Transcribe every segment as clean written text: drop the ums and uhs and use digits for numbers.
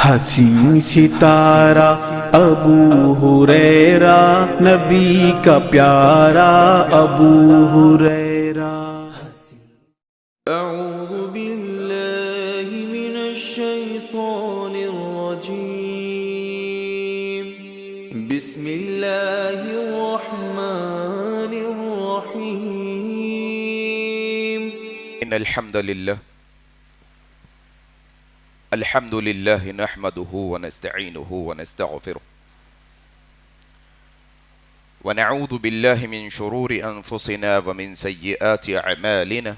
حسین ستارہ ابو ہریرہ نبی کا پیارا ابو ہریرہ۔ اعوذ باللہ من الشیطان الرجیم، بسم اللہ الرحمن الرحیم۔ ان الحمد لله نحمده ونستعينه ونستغفره ونعوذ بالله من شرور أنفسنا ومن سيئات أعمالنا،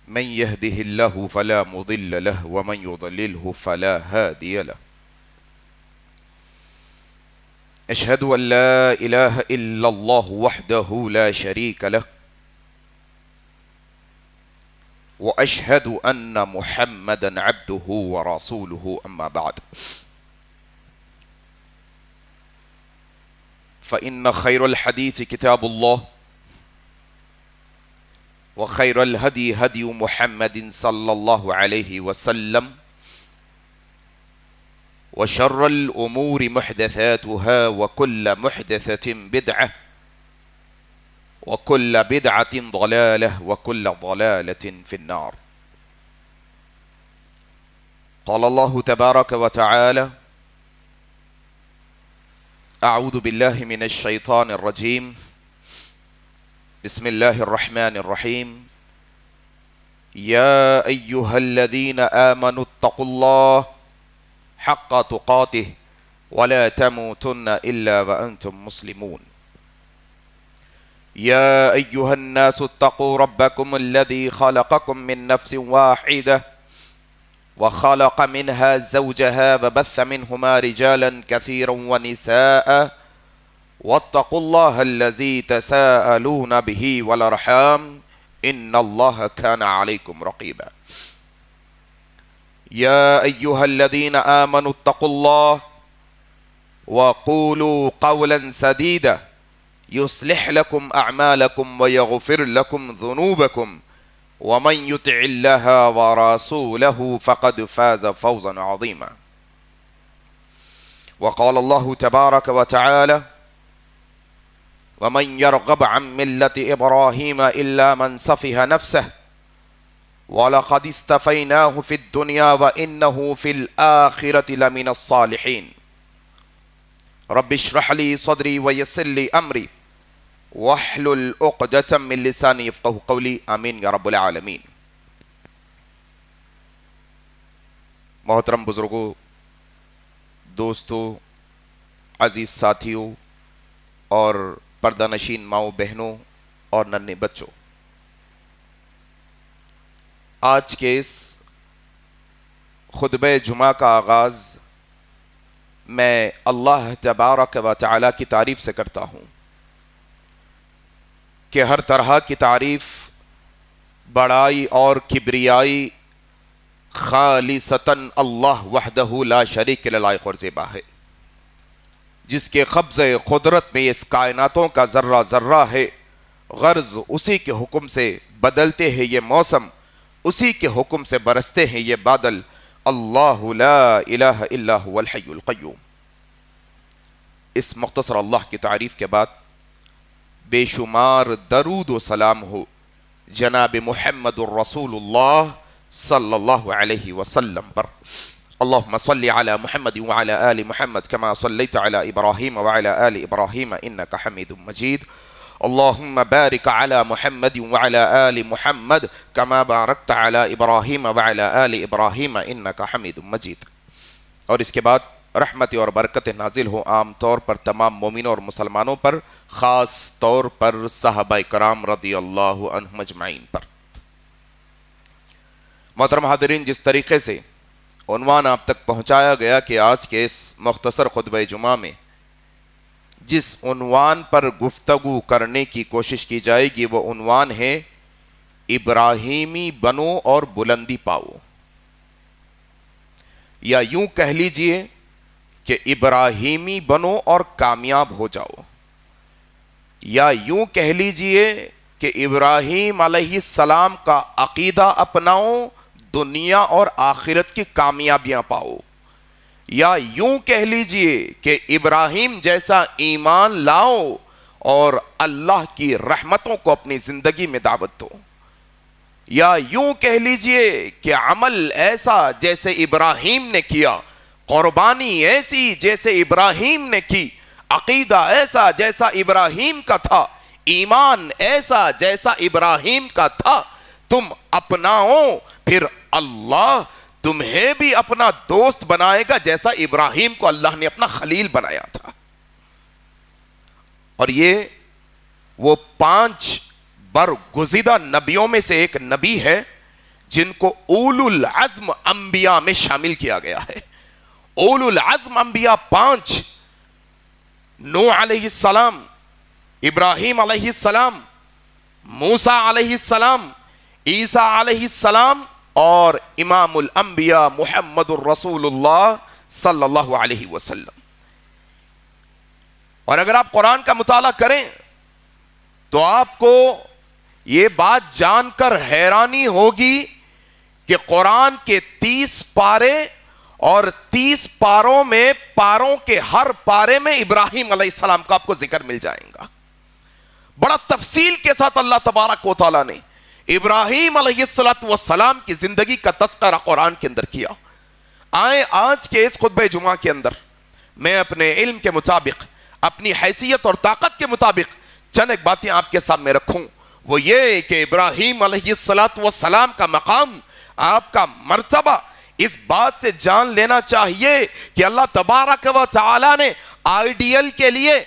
من يهده الله فلا مضل له ومن يضلله فلا هادي له، أشهد أن لا إله إلا الله وحده لا شريك له، وأشهد أن محمدًا عبده ورسوله، أما بعد، فإن خير الحديث كتاب الله، وخير الهدي هدي محمد صلى الله عليه وسلم، وشر الأمور محدثاتها، وكل محدثة بدعة، وكل بدعة ضلالة، وكل ضلالة في النار۔ قال الله تبارك وتعالى: أعوذ بالله من الشيطان الرجيم، بسم الله الرحمن الرحيم، يا أيها الذين آمنوا اتقوا الله حق تقاته ولا تموتن إلا وأنتم مسلمون، يا أيها الناس اتقوا ربكم الذي خلقكم من نفس واحدة وخلق منها زوجها وبث منهما رجالا كثيرا ونساء، واتقوا الله الذي تساءلون به والأرحام إن الله كان عليكم رقيبا، يا أيها الذين آمنوا اتقوا الله وقولوا قولا سديدا يصلح لكم أعمالكم ويغفر لكم ذنوبكم، ومن يطع الله ورسوله فقد فاز فوزا عظيما۔ وقال الله تبارك وتعالى: ومن يرغب عن ملة إبراهيم إلا من سفه نفسه ولقد اصطفيناه في الدنيا وإنه في الآخرة لمن الصالحين، رب اشرح لي صدري ويسر لي أمري واحلل عقدة من لساني يفقهوا قولي، آمین یا رب العالمین۔ محترم بزرگوں، دوستوں، عزیز ساتھیوں اور پردہ نشین ماؤں بہنوں اور ننھے بچوں، آج کے اس خطبہ جمعہ کا آغاز میں اللہ تبارک و تعالی کی تعریف سے کرتا ہوں کہ ہر طرح کی تعریف، بڑائی اور کبریائی خالصتاً اللہ وحدہ لا شریک لہ لائق اور زیبا ہے، جس کے قبضہ قدرت میں اس کائناتوں کا ذرہ ذرہ ہے، غرض اسی کے حکم سے بدلتے ہیں یہ موسم، اسی کے حکم سے برستے ہیں یہ بادل، اللہ لا الہ الا هو الحی القیوم۔ اس مختصر اللہ کی تعریف کے بعد بے شمار درود و سلام ہو جناب محمد الرسول اللہ صلی اللہ علیہ وسلم پر۔ اللہم صلی علی محمد وعلی آل محمد کما صلیت علی ابراہیم وعلی آل ابراہیم انکا حمید مجید، اللہم بارک علی محمد وعلی آل محمد کما بارکت علی ابراہیم وعلی آل ابراہیم انکا حمید مجید۔ اور اس کے بعد رحمت اور برکت نازل ہو عام طور پر تمام مومنوں اور مسلمانوں پر، خاص طور پر صحابہ کرام رضی اللہ عنہم اجمعین پر۔ محترم حاضرین، جس طریقے سے عنوان آپ تک پہنچایا گیا کہ آج کے اس مختصر خطبہ جمعہ میں جس عنوان پر گفتگو کرنے کی کوشش کی جائے گی وہ عنوان ہے ابراہیمی بنو اور بلندی پاؤ، یا یوں کہہ لیجئے کہ ابراہیمی بنو اور کامیاب ہو جاؤ، یا یوں کہہ لیجئے کہ ابراہیم علیہ السلام کا عقیدہ اپناؤ، دنیا اور آخرت کی کامیابیاں پاؤ، یا یوں کہہ لیجئے کہ ابراہیم جیسا ایمان لاؤ اور اللہ کی رحمتوں کو اپنی زندگی میں دعوت دو، یا یوں کہہ لیجئے کہ عمل ایسا جیسے ابراہیم نے کیا، قربانی ایسی جیسے ابراہیم نے کی، عقیدہ ایسا جیسا ابراہیم کا تھا، ایمان ایسا جیسا ابراہیم کا تھا، تم اپناؤ، پھر اللہ تمہیں بھی اپنا دوست بنائے گا جیسا ابراہیم کو اللہ نے اپنا خلیل بنایا تھا۔ اور یہ وہ 5 برگزیدہ نبیوں میں سے ایک نبی ہے جن کو اولو العزم انبیاء میں شامل کیا گیا ہے۔ اولو العزم انبیاء 5، نوح علیہ السلام، ابراہیم علیہ السلام، موسیٰ علیہ السلام، عیسیٰ علیہ السلام، اور امام الانبیاء محمد الرسول اللہ صلی اللہ علیہ وسلم۔ اور اگر آپ قرآن کا مطالعہ کریں تو آپ کو یہ بات جان کر حیرانی ہوگی کہ قرآن کے 30 پارے اور 30 پاروں میں پاروں کے ہر پارے میں ابراہیم علیہ السلام کا آپ کو ذکر مل جائے گا۔ بڑا تفصیل کے ساتھ اللہ تبارک و تعالیٰ نے ابراہیم علیہ السلام کی زندگی کا تذکرہ قرآن کے اندر کیا۔ آئیں آج کے اس خطبہ جمعہ کے اندر میں اپنے علم کے مطابق، اپنی حیثیت اور طاقت کے مطابق چند ایک باتیں آپ کے سامنے رکھوں۔ وہ یہ کہ ابراہیم علیہ السلام کا مقام، آپ کا مرتبہ، اس بات سے جان لینا چاہیے کہ اللہ تبارک و تعالی نے آئیڈیل کے لیے،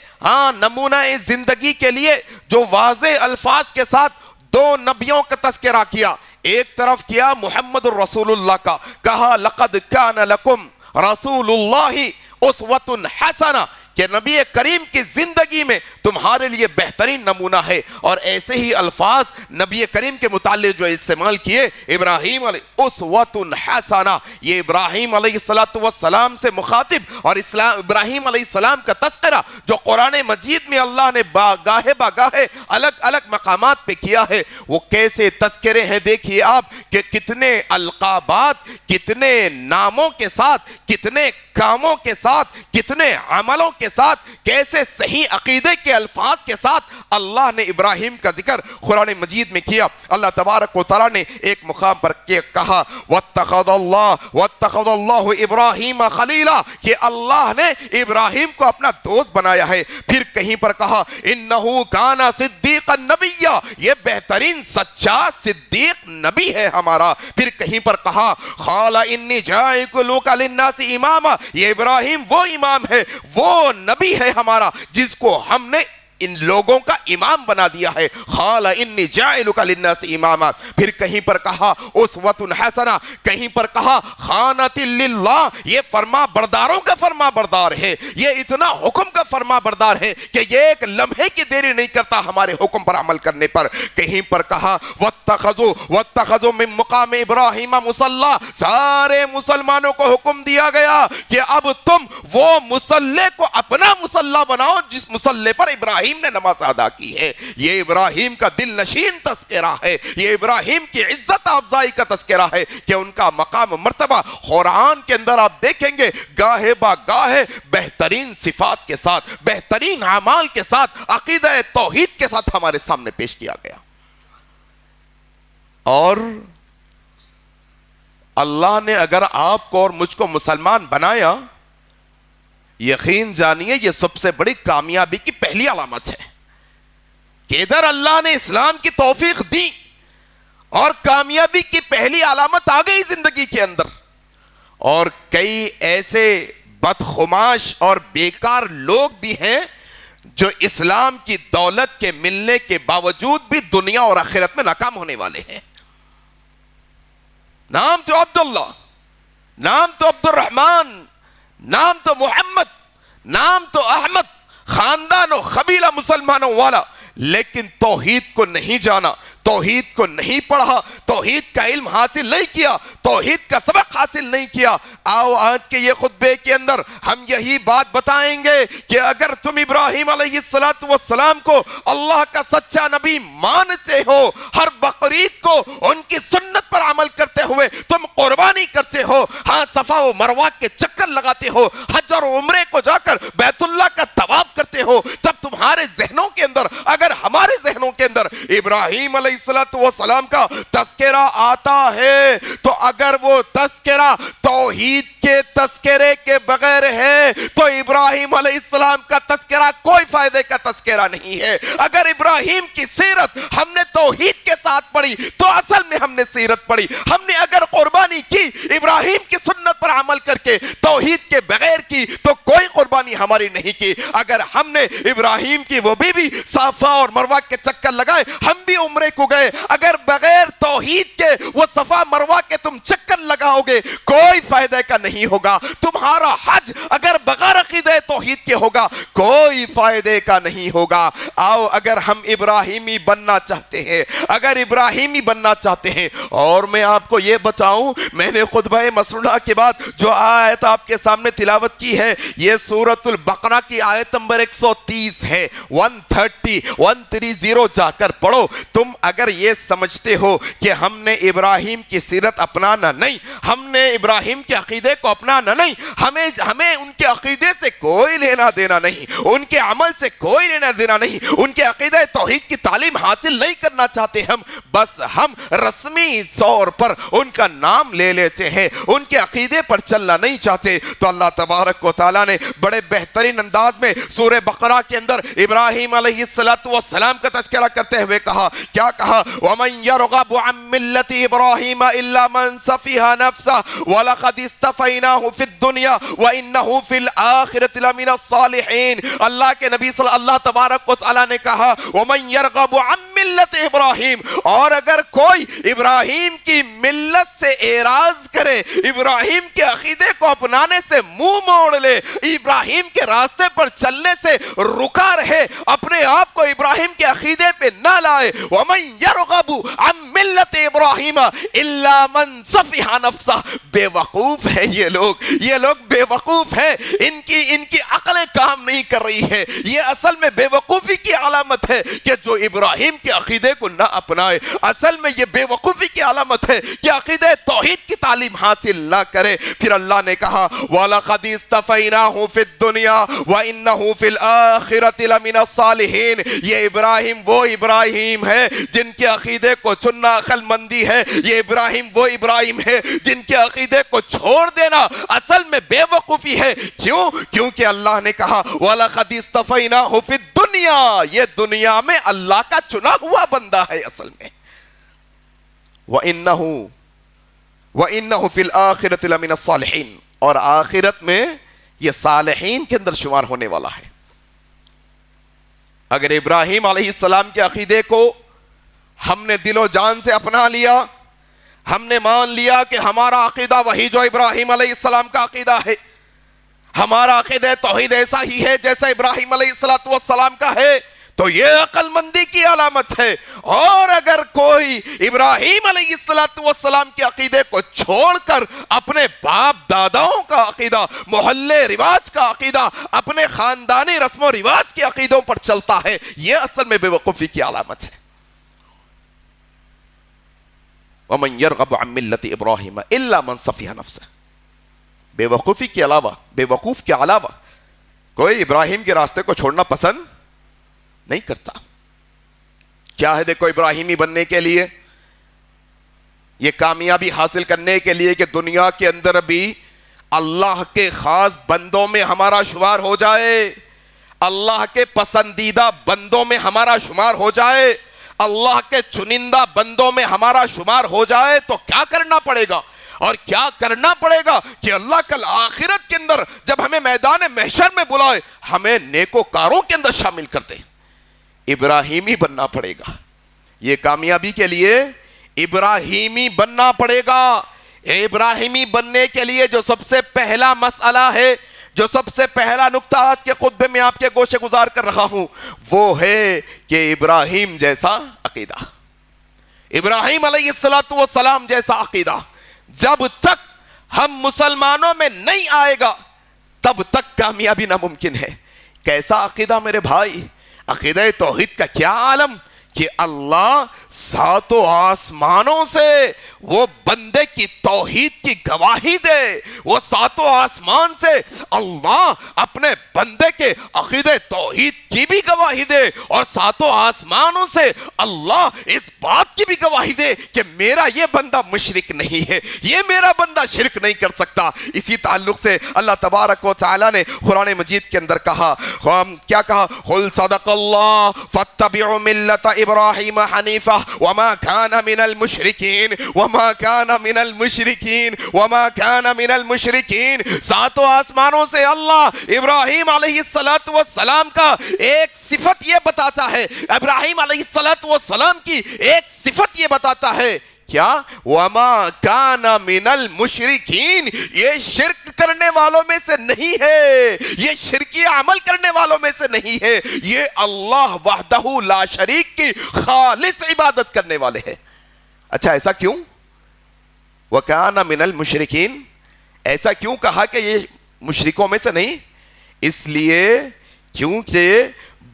نمونہ زندگی کے لیے جو واضح الفاظ کے ساتھ 2 نبیوں کا تذکرہ کیا، ایک طرف کیا محمد الرسول اللہ کا، کہا لقد کان لکم رسول اللہ اسوۃ حسنہ، کہ نبی کریم کی زندگی میں تمہارے لیے بہترین نمونہ ہے۔ اور ایسے ہی الفاظ نبی کریم کے متعلق جو استعمال کیے، ابراہیم علیہ اسوۃ حسنہ، یہ ابراہیم علیہ السلام سے مخاطب اور ابراہیم علیہ السلام کا تذکرہ جو قرآن مجید میں اللہ نے گاہے باگاہے الگ الگ مقامات پہ کیا ہے، وہ کیسے تذکرے ہیں دیکھیے آپ، کہ کتنے القابات، کتنے ناموں کے ساتھ، کتنے کاموں کے ساتھ، کتنے عملوں کے ساتھ، کیسے صحیح عقیدے کے الفاظ کے ساتھ اللہ نے ابراہیم کا ذکر قرآن مجید میں کیا۔ اللہ تبارک و تعالیٰ نے ایک مقام پر کہا وَاتَّخَذَ اللَّهُ إِبْرَاهِيمَ خَلِيلًا، کہ اللہ نے ابراہیم کو اپنا دوست بنایا ہے۔ پھر کہیں پر کہا إِنَّهُ كَانَ صِدِّيقًا نَبِيًّا، یہ بہترین سچا صدیق نبی ہے ہمارا۔ پھر کہیں پر کہا قَالَ إِنِّي جَاعِلُكَ لِلنَّاسِ إِمَامًا، یہ ابراہیم وہ امام ہے، وہ نبی ہے ہمارا جس کو ہم نے ان لوگوں کا امام بنا دیا ہے۔ قال انی جاعلک للناس اماما، پھر کہیں پر کہا اسوۃ حسنہ، کہیں پر کہا خانۃ للہ، یہ فرما برداروں کا فرما بردار ہے، یہ اتنا حکم کا فرما بردار ہے کہ یہ ایک لمحے کی دیری نہیں کرتا ہمارے حکم پر عمل کرنے پر۔ کہیں پر کہا واتخذوا من مقام ابراہیم مصلی، سارے مسلمانوں کو حکم دیا گیا کہ اب تم وہ مصلی کو اپنا مصلی بناؤ جس مصلی پر ابراہیم نے نماز ادا کی ہے۔ یہ ابراہیم کا دل نشین تذکرہ ہے، یہ ابراہیم کی عزت افزائی کا تذکرہ ہے کہ ان کا مقام مرتبہ قرآن کے اندر آپ دیکھیں گے گاہے با گاہے بہترین صفات کے ساتھ، بہترین اعمال کے ساتھ، عقیدہ توحید کے ساتھ ہمارے سامنے پیش کیا گیا۔ اور اللہ نے اگر آپ کو اور مجھ کو مسلمان بنایا، یقین جانیے یہ سب سے بڑی کامیابی کی پہلی علامت ہے کہ ادھر اللہ نے اسلام کی توفیق دی اور کامیابی کی پہلی علامت آ گئی زندگی کے اندر۔ اور کئی ایسے بدخماش اور بیکار لوگ بھی ہیں جو اسلام کی دولت کے ملنے کے باوجود بھی دنیا اور آخرت میں ناکام ہونے والے ہیں۔ نام تو عبداللہ، نام تو عبد الرحمن، نام تو محمد، نام تو احمد، خاندان و قبیلہ مسلمانوں والا، لیکن توحید کو نہیں جانا، توحید کو نہیں پڑھا، توحید کا علم حاصل نہیں کیا، توحید کا سبق حاصل نہیں کیا۔ آؤ آج کے یہ خطبے کے اندر ہم یہی بات بتائیں گے کہ اگر تم ابراہیم علیہ السلام کو اللہ کا سچا نبی مانتے ہو، ہر بقرعید کو ان کی سنت پر عمل کرتے ہوئے تم قربانی کرتے ہو، ہاں صفا و مروہ کے چکر لگاتے ہو، حج اور عمرے کو جا کر بیت اللہ کا طواف کرتے ہو، تب تمہارے ذہنوں کے اندر، اگر ہمارے ذہنوں کے اندر ابراہیم علیہ السلام کا تذکرہ آتا ہے تو اگر وہ تذکرہ توحید کے تذکرے کے بغیر ہے تو ابراہیم علیہ السلام کا تذکرہ کوئی فائدے کا تذکرہ نہیں ہے۔ اگر ابراہیم کی سیرت ہم نے توحید کے ساتھ پڑھی تو اصل میں ہم نے سیرت پڑھی۔ ہم نے اگر قربانی کی ابراہیم کی سنت پر عمل کر کے توحید کے بغیر کی تو کوئی قربانی ہماری نہیں کی۔ اگر ہم نے ابراہیم کی وہ بھی صفا اور مروہ کے چکر لگائے، ہم بھی عمرے کو گئے، اگر بغیر توحید کے وہ صفا مروہ کے تم چکر لگاؤ گے کوئی فائدہ کا نہیں ہوگا۔ تمہارا حج اگر بغیر عقیدہ توحید کے ہوگا کوئی فائدے کا نہیں ہوگا۔ آؤ اگر ہم ابراہیمی بننا چاہتے ہیں، اگر ابراہیمی بننا چاہتے ہیں، اور میں آپ کو یہ بتاؤں، میں نے خطبہ مسنونہ کے بعد جو آیت آپ کے سامنے تلاوت کی ہے یہ سورۃ البقرہ کی آیت نمبر 130 ہے، 130 جا کر پڑھو۔ تم اگر یہ سمجھتے ہو کہ ہم نے ابراہیم کی سیرت اپنانا نہیں، ہم نے ابراہیم کے عقیدے کو اپنانا نہیں، ہمیں ان کے عقیدے سے کوئی لینا دینا نہیں، ان کے عمل سے کوئی لینا دینا نہیں، ان کے عقیدہ توحید کی تعلیم حاصل نہیں کرنا چاہتے ہم، بس ہم رسمی طور پر ان کا نام لے لیتے ہیں، ان کے عقیدے پر چلنا نہیں چاہتے، تو اللہ تبارک و تعالیٰ نے بڑے بہترین انداز میں سورہ بقرہ کے اندر ابراہیم علیہ السلام کا تذکرہ کرتے ہوئے کہا، کیا کہا؟ وَمَن يَرْغَبُ عَن مِّلَّةِ إِبْرَاهِيمَ إِلَّا مَن سَفِهَ نَفْسَهُ وَلَقَدِ اسْتَفَيْنَاهُ فِي الدُّنْيَا وَإِنَّهُ فِي الْآخِرَةِ لَمِنَ الصَّالِحِينَ۔ اللہ کے نبی صلی اللہ تبارک و تعالیٰ نے کہا وَمَن يَرْغَبُ عَن مِّلَّةِ إِبْرَاهِيمَ، اور اگر کوئی ابراہیم کی ملت سے اعراض کرے، ابراہیم کے عقیدے کو اپنانے سے منہ موڑ لے، ابراہیم کے راستے پر چلنے سے رکا رہے، اپنے آپ کو ابراہیم کے عقیدے پہ نہ لائے، وَمَن يَرْغَبُ عَن مِّلَّةِ إِبْرَاهِيمَ إِلَّا مَن سَفِهَ نَفْسَهُ۔ بے وقوف ہے یہ لوگ بے وقوف ہے، ان کی عقلیں کام نہیں کر رہی ہے۔ یہ اصل میں بے وقوفی کی علامت ہے کہ جو ابراہیم کے عقیدے کو نہ اپنائے، اصل میں یہ بے وقوفی کی علامت ہے کہ عقیدہ توحید کی تعلیم حاصل نہ کرے۔ پھر اللہ نے کہا وَلَقَدِ اسْتَفَيْنَاهُ فِي الدُّنْيَا وَإِنَّهُ فِي الْآخِرَةِ لَمِنَ الصَّالِحِينَ۔ یہ ابراہیم وہ ابراہیم ہے جن کے عقیدے کو چننا عقل مندی ہے، یہ ابراہیم وہ ابراہیم ہے جن کے عقیدے کو چھوڑ دینا اصل میں بے وقوفی ہے۔ کیونکہ اللہ نے کہا وَلَقَدِ اسْتَفَيْنَاهُ فِي الدُّنْيَا، یہ دنیا میں اللہ کا چنا ہوا بندہ ہے اصل میں۔ وَإِنَّهُ فِي الْآخِرَةِ لَمِنَ الصَّالِحِينَ، اور آخرت میں یہ صالحین کے اندر شمار ہونے والا ہے۔ اگر ابراہیم علیہ السلام کے عقیدے کو ہم نے دل و جان سے اپنا لیا، ہم نے مان لیا کہ ہمارا عقیدہ وہی جو ابراہیم علیہ السلام کا عقیدہ ہے، ہمارا عقیدہ توحید ایسا ہی ہے جیسا ابراہیم علیہ السلام کا ہے، تو یہ عقل مندی کی علامت ہے۔ اور اگر کوئی ابراہیم علیہ السلام کے عقیدے کو چھوڑ کر اپنے باپ داداؤں کا عقیدہ، محلے رواج کا عقیدہ، اپنے خاندانی رسم و رواج کے عقیدوں پر چلتا ہے، یہ اصل میں بے وقوفی کی علامت ہے۔ وَمَن يَرْغَبُ عَن مِّلَّةِ إِبْرَاهِيمَ إِلَّا مَن سَفِهَ نَفْسَهُ۔ بے وقوفی کے علاوہ، بے وقوف کے علاوہ کوئی ابراہیم کے راستے کو چھوڑنا پسند نہیں کرتا۔ کیا ہے دیکھو ابراہیمی بننے کے لیے، یہ کامیابی حاصل کرنے کے لیے کہ دنیا کے اندر بھی اللہ کے خاص بندوں میں ہمارا شمار ہو جائے، اللہ کے پسندیدہ بندوں میں ہمارا شمار ہو جائے، اللہ کے چنندہ بندوں میں ہمارا شمار ہو جائے، تو کیا کرنا پڑے گا؟ اور کیا کرنا پڑے گا کہ اللہ کل آخرت کے اندر جب ہمیں میدان محشر میں بلائے ہمیں نیکوکاروں کے اندر شامل کر دے۔ ابراہیمی بننا پڑے گا، یہ کامیابی کے لیے ابراہیمی بننا پڑے گا۔ ابراہیمی بننے کے لیے جو سب سے پہلا مسئلہ ہے، جو سب سے پہلا نقطہ آج کے خطبے میں آپ کے گوشے گزار کر رہا ہوں وہ ہے کہ ابراہیم جیسا عقیدہ، ابراہیم علیہ السلام جیسا عقیدہ جب تک ہم مسلمانوں میں نہیں آئے گا تب تک کامیابی ناممکن ہے۔ کیسا عقیدہ میرے بھائی؟ عقیدہ توحید کا کیا عالم کہ اللہ ساتوں آسمانوں سے وہ بندے کی توحید کی گواہی دے، وہ ساتوں آسمان سے اللہ اپنے بندے کے عقیدہ توحید کی بھی گواہی دے، اور ساتوں آسمانوں سے اللہ اس بات کی بھی گواہی دے کہ میرا یہ بندہ مشرک نہیں ہے، یہ میرا بندہ شرک نہیں کر سکتا۔ اسی تعلق سے اللہ تبارک و تعالی نے قرآن مجید کے اندر کہا، کیا کہا؟ قل صدق اللہ فاتبعوا ملت ابراہیم حنیفہ وما کان من المشرکین وما کان من المشرکین وما کان من المشرکین۔ ساتوں آسمانوں سے اللہ ابراہیم علیہ السلام کا ایک صفت یہ بتاتا ہے، ابراہیم علیہ السلام کی ایک صفت یہ بتاتا ہے، کیا؟ وما کان من المشرکین، یہ شرک کرنے والوں میں سے نہیں ہے، یہ شرکی عمل کرنے والوں میں سے نہیں ہے، یہ اللہ وحدہ لا شریک کی خالص عبادت کرنے والے ہیں۔ اچھا ایسا کیوں؟ وَكَانَ مِنَ الْمُشْرِكِينَ، ایسا کیوں کہا کہ یہ مشرکوں میں سے نہیں؟ اس لیے کیونکہ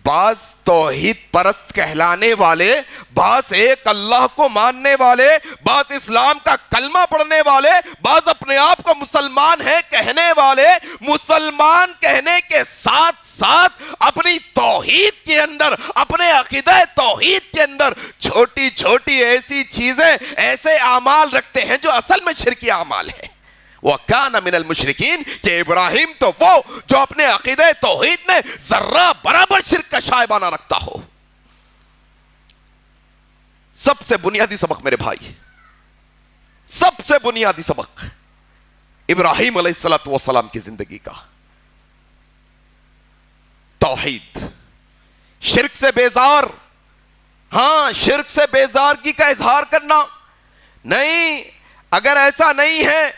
بعض توحید پرست کہلانے والے، بعض ایک اللہ کو ماننے والے، بعض اسلام کا کلمہ پڑھنے والے، بعض اپنے آپ کو مسلمان ہیں کہنے والے، مسلمان کہنے کے ساتھ ساتھ اپنی توحید کے اندر، اپنے عقیدہ توحید کے اندر چھوٹی چھوٹی ایسی چیزیں، ایسے اعمال رکھتے ہیں جو اصل میں شرکی اعمال ہیں۔ وَكَانَ مِنَ الْمُشْرِكِينَ، کہ ابراہیم تو وہ جو اپنے عقیدہ توحید میں ذرہ برابر شرک کا شائبہ نہ رکھتا ہو۔ سب سے بنیادی سبق میرے بھائی، سب سے بنیادی سبق ابراہیم علیہ السلام کی زندگی کا توحید، شرک سے بیزار، ہاں شرک سے بیزارگی کا اظہار کرنا نہیں۔ اگر ایسا نہیں ہے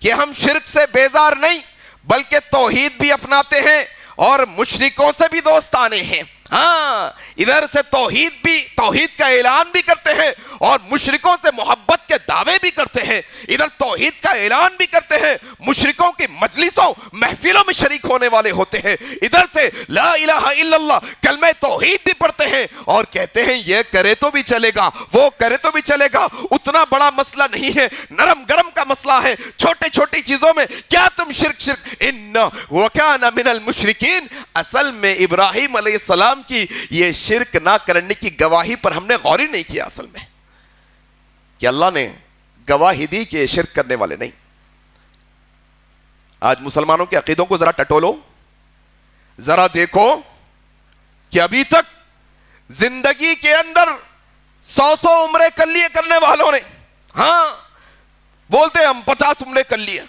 کہ ہم شرک سے بیزار نہیں بلکہ توحید بھی اپناتے ہیں اور مشرکوں سے بھی دوستانے ہیں، ہاں ادھر سے توحید کا اعلان بھی کرتے ہیں اور مشرکوں سے محبت کے دعوے بھی کرتے ہیں، ادھر توحید کا اعلان بھی کرتے ہیں، مشرکوں کی مجلسوں محفلوں میں شریک ہونے والے ہوتے ہیں، ادھر سے لا الہ الا اللہ کلمہ توحید بھی پڑھتے ہیں اور کہتے ہیں یہ کرے تو بھی چلے گا، وہ کرے تو بھی چلے گا، اتنا بڑا مسئلہ نہیں ہے، نرم گرم کا مسئلہ ہے، چھوٹے چھوٹی چیزوں میں کیا تم شرک ان وکان من المشرکین۔ اصل میں ابراہیم علیہ السلام کی یہ شرک نہ کرنے کی گواہی پر ہم نے غور ہی نہیں کیا، اصل میں کہ اللہ نے گواہی دی کہ شرک کرنے والے نہیں۔ آج مسلمانوں کے عقیدوں کو ذرا ٹٹولو، ذرا دیکھو کہ ابھی تک زندگی کے اندر 100 عمرے کر لیے کرنے والوں نے، ہاں بولتے ہم 50 عمرے کر لیے،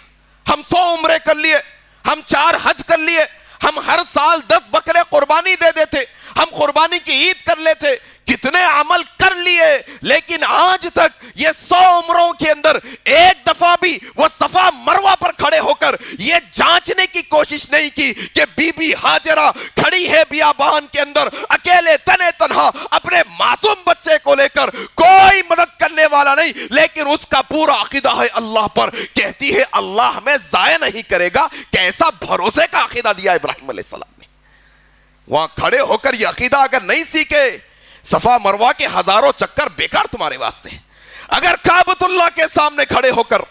ہم 100 عمرے کر لیے، ہم 4 حج کر لیے، ہم ہر سال 10 بکرے قربانی دے دیتے، ہم قربانی کی عید کر لیتے، کتنے عمل کر لیے، لیکن آج تک یہ 100 عمروں کے اندر ایک دفعہ بھی وہ صفا مروہ پر کھڑے ہو کر یہ جانچنے کی کوشش نہیں کی کہ بی بی ہاجرہ کھڑی ہے بیابان کے اندر اکیلے تنے تنہا اپنے معصوم بچے کو لے کر، کوئی مدد کرنے والا نہیں، لیکن اس کا پورا عقیدہ ہے اللہ پر، کہتی ہے اللہ ہمیں ضائع نہیں کرے گا۔ کیسا بھروسے کا عقیدہ دیا ابراہیم علیہ السلام نے۔ وہاں کھڑے ہو کر یہ عقیدہ اگر نہیں سیکھے، صفا مروہ کے ہزاروں چکر بیکار تمہارے واسطے۔ اگر کعبۃ اللہ کے سامنے کھڑے ہو کر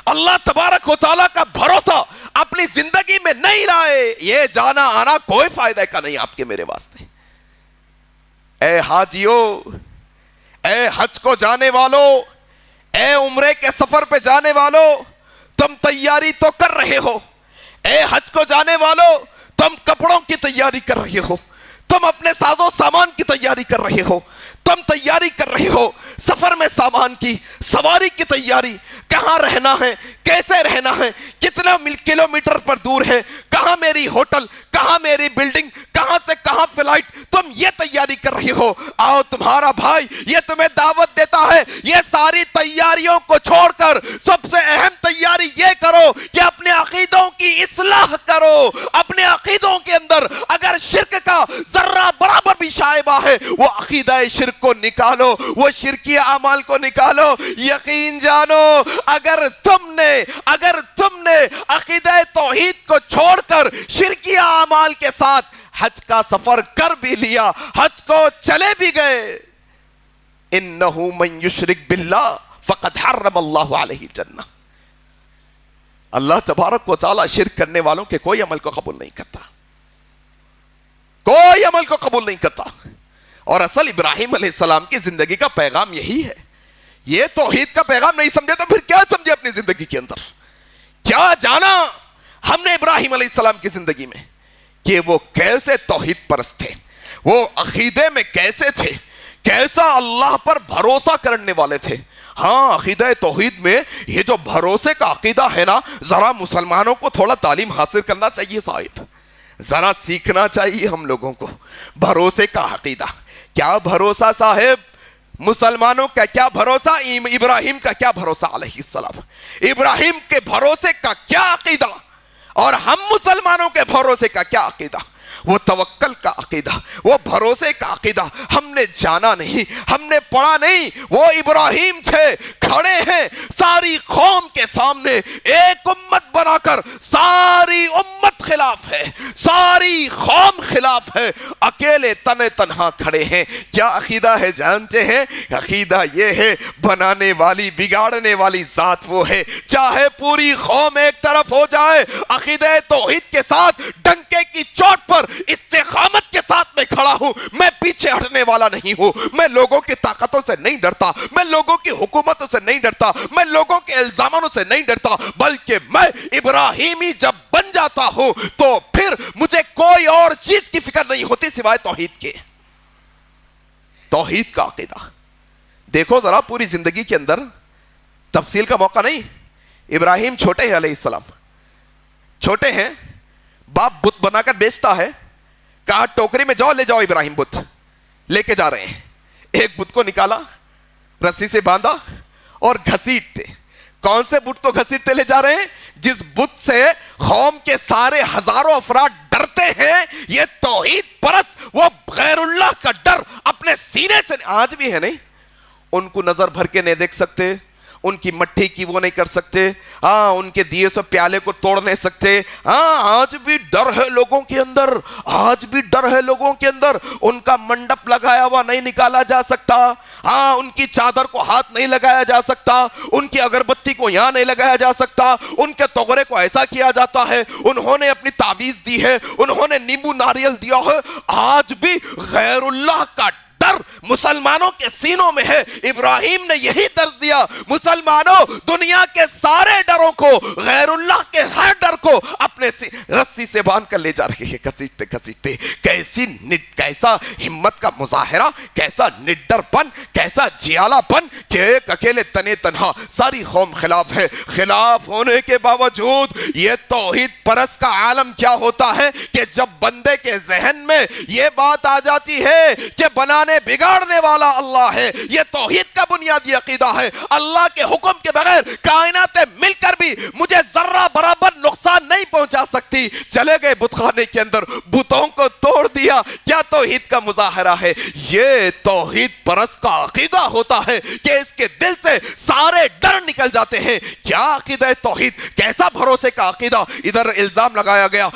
اللہ تبارک و تعالیٰ کا بھروسہ اپنی زندگی میں نہیں لائے، یہ جانا آنا کوئی فائدہ کا نہیں آپ کے میرے واسطے۔ اے حاجیو، اے حج کو جانے والو، اے عمرے کے سفر پہ جانے والو، تم تیاری تو کر رہے ہو، اے حج کو جانے والو تم کپڑوں کی تیاری کر رہے ہو، تم اپنے ساز و سامان کی تیاری کر رہے ہو، تم تیاری کر رہے ہو سفر میں سامان کی، سواری کی تیاری، کہاں رہنا ہے، کیسے رہنا ہے، کتنا کلومیٹر پر دور ہے، کہاں میری ہوٹل، کہاں میری بلڈنگ، کہاں سے کہاں فلائٹ، تم یہ تیاری کر رہے ہو۔ آؤ تمہارا بھائی یہ تمہیں دعوت دیتا ہے، یہ ساری تیاریوں کو چھوڑ کر سب سے اہم تیاری یہ کرو کہ اپنے عقیدوں کی اصلاح کرو. اپنے عقیدوں کے اندر اگر شرک کا ذرہ برابر بھی شائبہ ہے, وہ عقیدہ شرک کو نکالو, وہ شرکی اعمال کو نکالو. یقین جانو اگر تم نے عقیدہ توحید کو چھوڑ کر شرکی اعمال کے ساتھ حج کا سفر کر بھی لیا, حج کو چلے بھی گئے, انہو من یشرک باللہ فقد حرم اللہ علیہ الجنہ. اللہ تبارک و تعالی شرک کرنے والوں کے کوئی عمل کو قبول نہیں کرتا, کوئی عمل کو قبول نہیں کرتا. اور اصل ابراہیم علیہ السلام کی زندگی کا پیغام یہی ہے. یہ توحید کا پیغام نہیں سمجھے تو پھر کیا سمجھے اپنی زندگی کے اندر؟ کیا جانا ہم نے ابراہیم علیہ السلام کی زندگی میں کہ وہ کیسے توحید پرست تھے, وہ عقیدے میں کیسے تھے, کیسا اللہ پر بھروسہ کرنے والے تھے. ہاں, عقیدہ توحید میں یہ جو بھروسے کا عقیدہ ہے نا, ذرا مسلمانوں کو تھوڑا تعلیم حاصل کرنا چاہیے صاحب, ذرا سیکھنا چاہیے ہم لوگوں کو. بھروسے کا عقیدہ, کیا بھروسہ صاحب مسلمانوں کا, کیا بھروسہ ابراہیم کا, کیا بھروسہ علیہ السلام, ابراہیم کے بھروسے کا کیا عقیدہ, اور ہم مسلمانوں کے بھروسے کا کیا عقیدہ. وہ توکل کا عقیدہ, وہ بھروسے کا عقیدہ ہم نے جانا نہیں, ہم نے پڑھا نہیں. وہ ابراہیم تھے, کھڑے ہیں ساری قوم کے سامنے ایک امت بنا کر, ساری امت خلاف ہے, ساری قوم خلاف ہے, اکیلے تنے تنہا کھڑے ہیں. کیا عقیدہ ہے جانتے ہیں؟ عقیدہ یہ ہے بنانے والی بگاڑنے والی ذات وہ ہے. چاہے پوری قوم ایک طرف ہو جائے, عقیدہ توحید کے ساتھ ڈنکے کی چوٹ پر استقامت کے ساتھ میں کھڑا ہوں, میں پیچھے ہٹنے والا نہیں ہوں. میں لوگوں کی طاقتوں سے نہیں ڈرتا, میں لوگوں کی حکومتوں سے نہیں ڈرتا, میں لوگوں کے الزاموں سے نہیں ڈرتا, بلکہ میں ابراہیمی جب بن جاتا ہوں تو پھر مجھے کوئی اور چیز کی فکر نہیں ہوتی سوائے توحید کے. توحید کا عقیدہ دیکھو ذرا پوری زندگی کے اندر, تفصیل کا موقع نہیں. ابراہیم چھوٹے ہیں علیہ السلام, چھوٹے ہیں, باپ بت بنا کر بیچتا ہے, کہا ٹوکری میں جاؤ لے جاؤ ابراہیم بت, لے کے جا رہے ہیں. ایک بت کو نکالا, رسی سے باندھا اور گھسیٹتے. کون سے بت کو گھسیٹتے لے جا رہے ہیں؟ جس بت سے قوم کے سارے ہزاروں افراد ڈرتے ہیں. یہ توحید پرست, وہ غیر اللہ کا ڈر اپنے سینے سے آج بھی ہے نہیں. ان کو نظر بھر کے نہیں دیکھ سکتے, ان کی مٹھی کی وہ نہیں کر سکتے, ہاں ان کے دیے سے پیالے کو توڑ نہیں سکتے. ہاں آج بھی ڈر ہے لوگوں کے اندر, آج بھی ڈر ہے لوگوں کے اندر. ان کا منڈپ لگایا ہوا نہیں نکالا جا سکتا, ہاں ان کی چادر کو ہاتھ نہیں لگایا جا سکتا, ان کی اگربتی کو یہاں نہیں لگایا جا سکتا, ان کے توغرے کو ایسا کیا جاتا ہے, انہوں نے اپنی تعویذ دی ہے, انہوں نے نیمبو ناریل دیا ہے. آج بھی غیر اللہ کا ڈر مسلمانوں کے سینوں میں ہے. ابراہیم نے یہی درس دیا, مسلمانوں دنیا کے سارے ڈروں کو, غیر اللہ کے ہر ڈر کو اپنے رسی سے باندھ کر لے جا رہے ہیں, گھسیٹتے گھسیٹتے. کیسا ہمت کا مظاہرہ, کیسا نڈر پن, کیسا جیالہ پن کہ ایک اکیلے تنے تنہا ساری قوم خلاف ہے. خلاف ہونے کے باوجود یہ توحید پرست کا عالم کیا ہوتا ہے کہ جب بندے کے ذہن میں یہ بات آ جاتی ہے کہ بنانے بگاڑنے والا اللہ ہے, یہ توحید کا بنیادی عقیدہ ہے, اللہ کے حکم کے بغیر کائناتیں مل کر بھی مجھے ذرہ برابر نقصان نہیں پہنچا سکتی. چلے گئے بت خانے کے اندر, بتوں کو توڑ دیا. کیا توحید کا مظاہرہ ہے؟ یہ توحید پرست کا عقیدہ ہوتا ہے کہ اس کے دل سے سارے ڈر نکل جاتے ہیں. کیا عقیدہ توحید, کیسا بھروسے کا عقیدہ. ادھر الزام لگایا گیا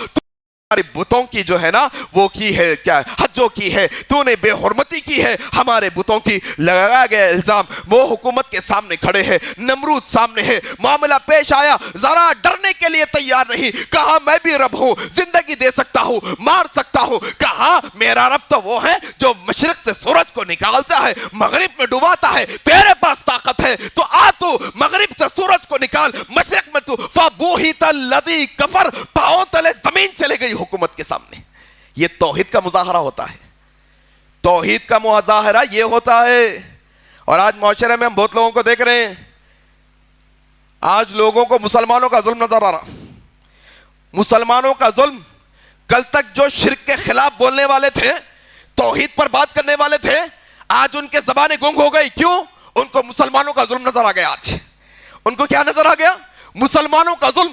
بتوں کی جو ہے نا وہ کی ہے, کیا حجوں کی ہے, تو نے بے حرمتی کی ہے ہمارے بتوں کی. لگایا گیا الزام. وہ حکومت کے سامنے کھڑے ہیں, نمرود سامنے ہے, معاملہ پیش آیا, ذرا ڈرنے کے لیے تیار نہیں. کہا میں بھی رب ہوں, زندگی دے سکتا ہوں, مار سکتا ہوں. کہا میرا رب تو وہ ہے جو مشرق سے سورج کو نکالتا ہے, مغرب میں ڈباتا ہے. تیرے پاس طاقت ہے تو آ, تو مغرب سے سورج کو نکال, مشرق میں تو. فَبُوْهِتَ الَّذِي کفر, پاؤں تلے زمین چلے گئی حکومت کے سامنے. یہ توحید کا مظاہرہ ہوتا ہے, توحید کا مظاہرہ یہ ہوتا ہے. اور آج معاشرے میں ہم بہت لوگوں کو دیکھ رہے ہیں, آج لوگوں کو مسلمانوں کا ظلم نظر آ رہا. مسلمانوں کا ظلم. کل تک جو شرک کے خلاف بولنے والے تھے, توحید پر بات کرنے والے تھے, آج ان کے زبانیں گنگ ہو گئی. کیوں؟ ان کو مسلمانوں کا ظلم نظر آ گیا. آج ان کو کیا نظر آ گیا؟ مسلمانوں کا ظلم.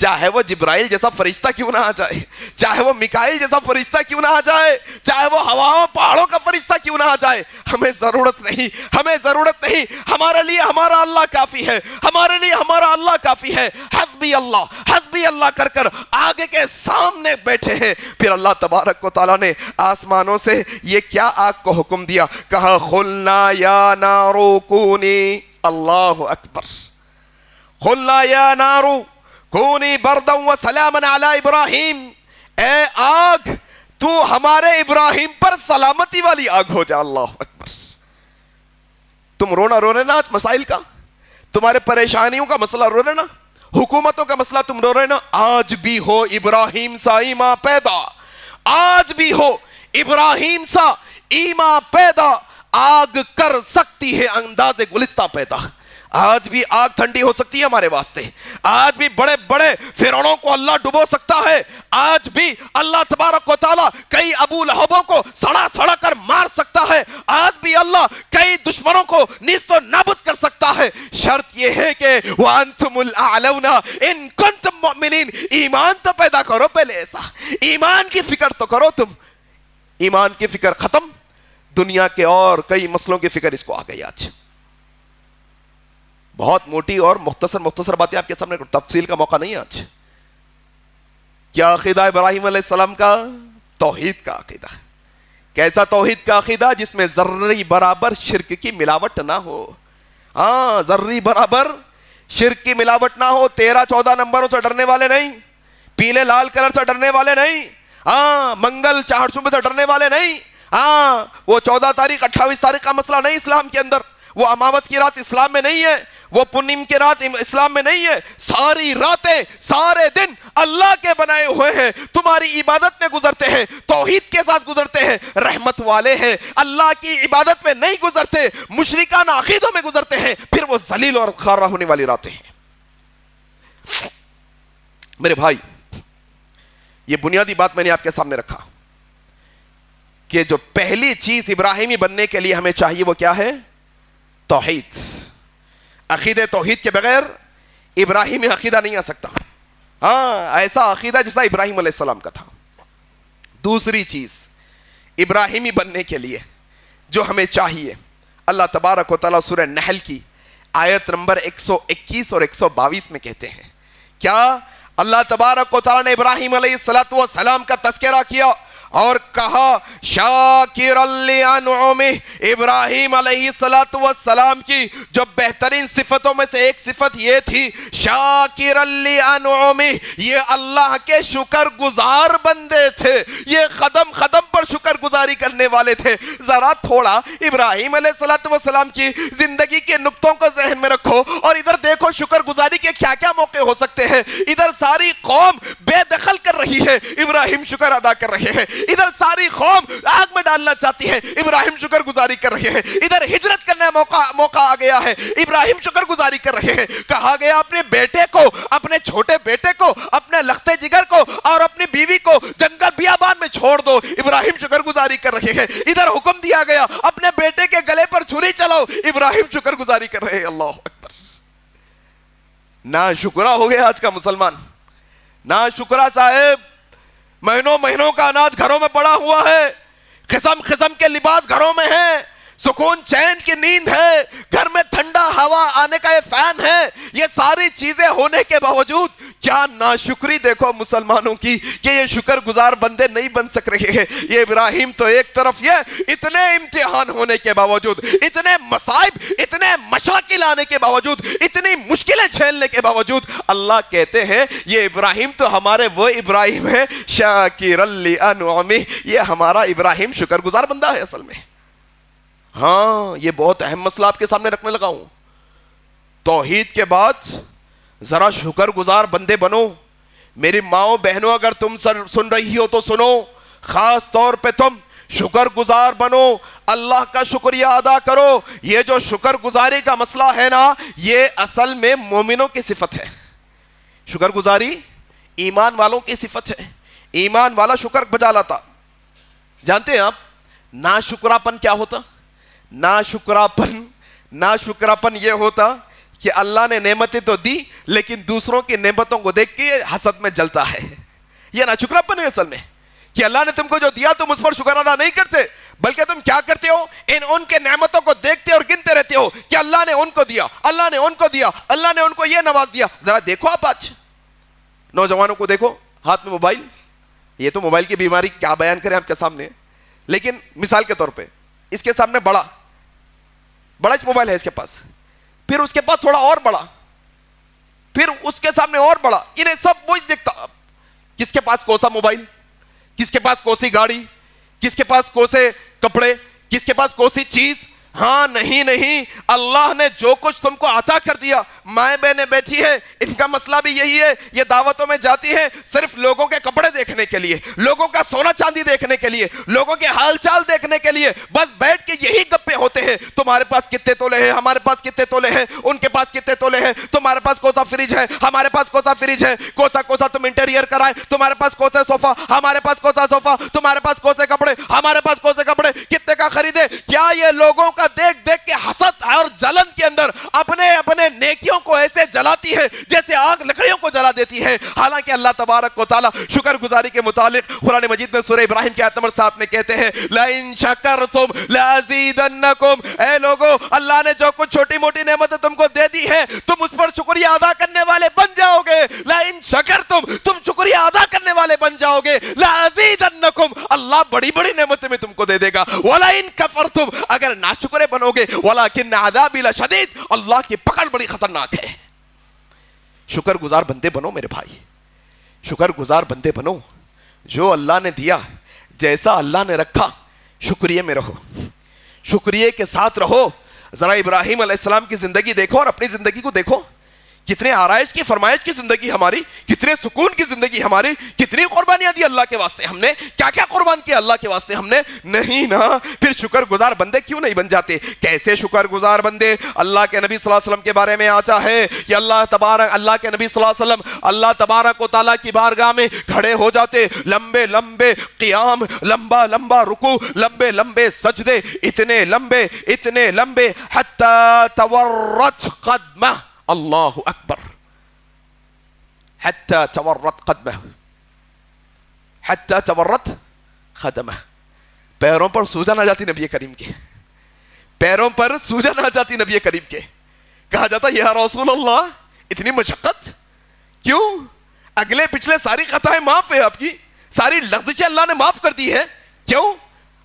چاہے وہ جبرائیل جیسا فرشتہ کیوں نہ آ جائے, چاہے وہ میکائیل جیسا فرشتہ کیوں نہ آ جائے, چاہے وہ ہواؤں پہاڑوں کا فرشتہ کیوں نہ آ جائے, ہمیں ضرورت نہیں, ہمیں ضرورت نہیں. ہمارے لیے ہمارا اللہ کافی ہے, ہمارے لیے ہمارا اللہ کافی ہے. حسبی اللہ کر کر آگے کے سامنے بیٹھے ہیں. پھر اللہ تبارک و تعالیٰ نے آسمانوں سے یہ کیا آگ کو حکم دیا, کہا قلنا یا نار کونی, اللہ اکبر, قلنا یا نار کونی بردا و سلاما علی ابراہیم, اے آگ تو ہمارے ابراہیم پر سلامتی والی آگ ہو جا. اللہ اکبر. تم رونا رو رہے نا آج مسائل کا, تمہارے پریشانیوں کا مسئلہ رو رہے نا, حکومتوں کا مسئلہ تم رو رہے نا, آج بھی ہو ابراہیم سا ایمان پیدا, آج بھی ہو ابراہیم سا ایمان پیدا, آگ کر سکتی ہے انداز گلستہ پیدا. آج بھی آگ ٹھنڈی ہو سکتی ہے ہمارے واسطے, آج بھی بڑے بڑے فرعونوں کو اللہ ڈبو سکتا ہے, آج بھی اللہ تبارک و تعالیٰ کئی ابو لہبوں کو سڑا سڑا کر مار سکتا ہے, آج بھی اللہ کئی دشمنوں کو نیست و نابود کر سکتا ہے. شرط یہ ہے کہ وَأَنْتُمُ الْأَعْلَوْنَ إِن كُنْتُم مُؤْمِنِينَ. ایمان تو پیدا کرو پہلے, ایسا ایمان کی فکر تو کرو تم. ایمان کی فکر ختم, دنیا کے اور کئی مسئلوں کی فکر اس کو آ گئی. آج بہت موٹی اور مختصر باتیں آپ کے سامنے, تفصیل کا موقع نہیں آج. کیا عقیدہ ابراہیم علیہ السلام کا؟ توحید کا عقیدہ. کیسا توحید کا عقیدہ؟ جس میں ذرے برابر شرک کی ملاوٹ نہ ہو. ہاں, ذرے برابر شرک کی ملاوٹ نہ ہو. 13-14 نمبروں سے ڈرنے والے نہیں, پیلے لال کلر سے ڈرنے والے نہیں, ہاں منگل چاہڑ سے ڈرنے والے نہیں, ہاں وہ 14 تاریخ 28 تاریخ کا مسئلہ نہیں اسلام کے اندر, وہ اماوس کی رات اسلام میں نہیں ہے, وہ پونم کی رات اسلام میں نہیں ہے. ساری راتیں سارے دن اللہ کے بنائے ہوئے ہیں, تمہاری عبادت میں گزرتے ہیں, توحید کے ساتھ گزرتے ہیں, رحمت والے ہیں, اللہ کی عبادت میں نہیں گزرتے, مشرکانہ عقیدوں میں گزرتے ہیں, پھر وہ ذلیل اور خارہ ہونے والی راتیں ہیں. میرے بھائی, یہ بنیادی بات میں نے آپ کے سامنے رکھا کہ جو پہلی چیز ابراہیمی بننے کے لیے ہمیں چاہیے وہ کیا ہے؟ توحید. عقیدہ توحید کے بغیر ابراہیمی عقیدہ نہیں آ سکتا. ہاں, ایسا عقیدہ جیسا ابراہیم علیہ السلام کا تھا. دوسری چیز ابراہیمی بننے کے لیے جو ہمیں چاہیے, اللہ تبارک و تعالیٰ سورہ نحل کی آیت نمبر 121 اور 122 میں کہتے ہیں, کیا اللہ تبارک و تعالیٰ نے ابراہیم علیہ السلام کا تذکرہ کیا اور کہا شاکرا لانعمہ. ابراہیم علیہ السلام کی جو بہترین صفتوں میں سے ایک صفت یہ تھی شاکرا لانعمہ, یہ اللہ کے شکر گزار بندے تھے, یہ قدم قدم پر شکر گزاری کرنے والے تھے. ذرا تھوڑا ابراہیم علیہ السلام کی زندگی کے نقطوں کو ذہن میں رکھو اور ادھر دیکھو شکر گزاری کے کیا کیا موقع ہو سکتے ہیں. ادھر ساری قوم بے دخل کر رہی ہے, ابراہیم شکر ادا کر رہے ہیں. ادھر ساری قوم آگ میں ڈالنا چاہتی ہے, ابراہیم شکر گزاری کر رہے ہیں. ادھر ہجرت کرنے موقع آ گیا ہے, ابراہیم شکر گزاری کر رہے ہیں. کہا گیا اپنے بیٹے کو, اپنے چھوٹے بیٹے کو, اپنے لختے جگر کو اور اپنی بیوی کو جنگل بیابان میں چھوڑ دو, ابراہیم شکر گزاری کر رہے ہیں. ادھر حکم دیا گیا اپنے بیٹے کے گلے پر چھری چلاؤ, ابراہیم شکر گزاری کر رہے ہیں. اللہ اکبر. نا شکرا ہو گیا آج کا مسلمان, نا شکرا صاحب. مہینوں کا اناج گھروں میں پڑا ہوا ہے, قسم قسم کے لباس گھروں میں ہیں, سکون چین کی نیند ہے, گھر میں ٹھنڈا ہوا آنے کا یہ فین ہے. یہ ساری چیزیں ہونے کے باوجود کیا ناشکری دیکھو مسلمانوں کی کہ یہ شکر گزار بندے نہیں بن سک رہے ہیں. یہ ابراہیم تو ایک طرف یہ اتنے امتحان ہونے کے باوجود, اتنے مصائب, اتنے مشاکل آنے کے باوجود, اتنی مشکلیں جھیلنے کے باوجود اللہ کہتے ہیں یہ ابراہیم تو ہمارے وہ ابراہیم ہے شاکرا لانعمہ, یہ ہمارا ابراہیم شکر گزار بندہ ہے اصل میں. ہاں, یہ بہت اہم مسئلہ آپ کے سامنے رکھنے لگا ہوں. توحید کے بعد ذرا شکر گزار بندے بنو. میری ماؤں بہنوں, اگر تم سن رہی ہو تو سنو, خاص طور پہ تم شکر گزار بنو, اللہ کا شکریہ ادا کرو. یہ جو شکر گزاری کا مسئلہ ہے نا, یہ اصل میں مومنوں کی صفت ہے. شکر گزاری ایمان والوں کی صفت ہے. ایمان والا شکر بجا لاتا. جانتے ہیں آپ ناشکراپن کیا ہوتا؟ ناشکراپن یہ ہوتا کہ اللہ نے نعمتیں تو دی لیکن دوسروں کی نعمتوں کو دیکھ کے حسد میں جلتا ہے. یہ ناشکراپن ہے اصل میں, کہ اللہ نے تم کو جو دیا تم اس پر شکر ادا نہیں کرتے, بلکہ تم کیا کرتے ہو, ان کے نعمتوں کو دیکھتے اور گنتے رہتے ہو کہ اللہ نے ان کو دیا, اللہ نے ان کو دیا, اللہ نے ان کو یہ نواز دیا. ذرا دیکھو آپ آج نوجوانوں کو دیکھو, ہاتھ میں موبائل. یہ تو موبائل کی بیماری کیا بیان کریں آپ کے سامنے, لیکن مثال کے طور پہ اس کے سامنے بڑا موبائل ہے اس کے پاس, پھر اس کے پاس تھوڑا اور بڑا, پھر اس کے سامنے اور بڑا. انہیں سب وہی دیکھتا, کس کے پاس کوسا موبائل, کس کے پاس کوسی گاڑی, کس کے پاس کوسے کپڑے, کس کے پاس کوسی چیز. ہاں نہیں, اللہ نے جو کچھ تم کو عطا کر دیا. مائیں بہنیں بیٹھی ہے, ان کا مسئلہ بھی یہی ہے, یہ دعوتوں میں جاتی ہے صرف لوگوں کے کپڑے دیکھنے کے لیے, لوگوں کا سونا چاندی دیکھنے کے لیے, لوگوں کے حال چال دیکھنے کے لیے. بس بیٹھ کے یہی گپے ہوتے ہیں, تمہارے پاس کتنے تولے ہیں, ہمارے پاس کتنے تولے ہیں, ان کے پاس کتنے تولے ہیں, تمہارے پاس کوسا فریج ہے, ہمارے پاس کوسا فریج ہے, کوسا تم انٹیریئر کرائے, تمہارے پاس کوسا صوفہ, ہمارے پاس کوسا صوفہ, تمہارے پاس کوسے کپڑے, ہمارے پاس کوسے کپڑے, کتنے کا خریدے. کیا یہ لوگوں کا دیکھ کے حسد اور جلن کے اندر اپنے نیکیوں کو ایسے جلاتی ہے جیسے آگ لکڑیوں کو جلا دیتی ہے؟ حالانکہ اللہ تبارک و تعالی شکر گزاری کے متعلق قرآن مجید میں سورہ ابراہیم کی آیت نمبر 7 میں کہتے ہیں لَإِن شَكَرْتُمْ لَأَزِيدَنَّكُمْ. اے لوگو, اللہ نے جو کچھ چھوٹی موٹی نعمتیں تم کو دے دی ہے, تم اس پر شکریہ ادا کرنے والے بن جاؤ گے. لَإِن شَكَرْتُمْ, تم شکریہ ادا کرنے والے بن جاؤ گے. لَأَزِيدَنَّكُمْ, اللہ بڑی بڑی نعمتیں میں تم کو دے دے گا. وَلَئِن كَفَرْتُمْ, اگر ناشکرے بنو گے, وَلَكِنَّ عَذَابِي لَشَدِيدٌ, اللہ کی پکڑ بڑی خطرناک ہے. شکر گزار بندے بنو میرے بھائی, شکر گزار بندے بنو. جو اللہ نے دیا, جیسا اللہ نے رکھا, شکریہ میں رہو, شکریہ کے ساتھ رہو. ذرا ابراہیم علیہ السلام کی زندگی دیکھو اور اپنی زندگی کو دیکھو. کتنے آرائش کی فرمائش کی زندگی ہماری, کتنے سکون کی زندگی ہماری, کتنی قربانیاں دی اللہ کے واسطے ہم نے, کیا کیا قربان کیا اللہ کے واسطے ہم نے. نہیں نا, پھر شکر گزار بندے کیوں نہیں بن جاتے؟ کیسے شکر گزار بندے؟ اللہ کے نبی صلی اللہ علیہ وسلم کے بارے میں آتا ہے کہ اللہ کے نبی صلی اللہ علیہ وسلم اللہ تبارک و تعالیٰ کی بارگاہ میں کھڑے ہو جاتے, لمبے لمبے قیام, لمبا لمبا رکوع, لمبے لمبے سجدے, اتنے لمبے حتی تورت قدمہ, اللہ اکبر, حتی تورت قدمہ, حتی تورت قدمہ. پیروں پر سوجن آ جاتی نبی کریم کے, پیروں پر سوجن آ جاتی نبی کریم کے. کہا جاتا یا رسول اللہ اتنی مشقت کیوں؟ اگلے پچھلے ساری خطائیں معاف ہے آپ کی, ساری لغزشیں اللہ نے معاف کر دی ہے, کیوں؟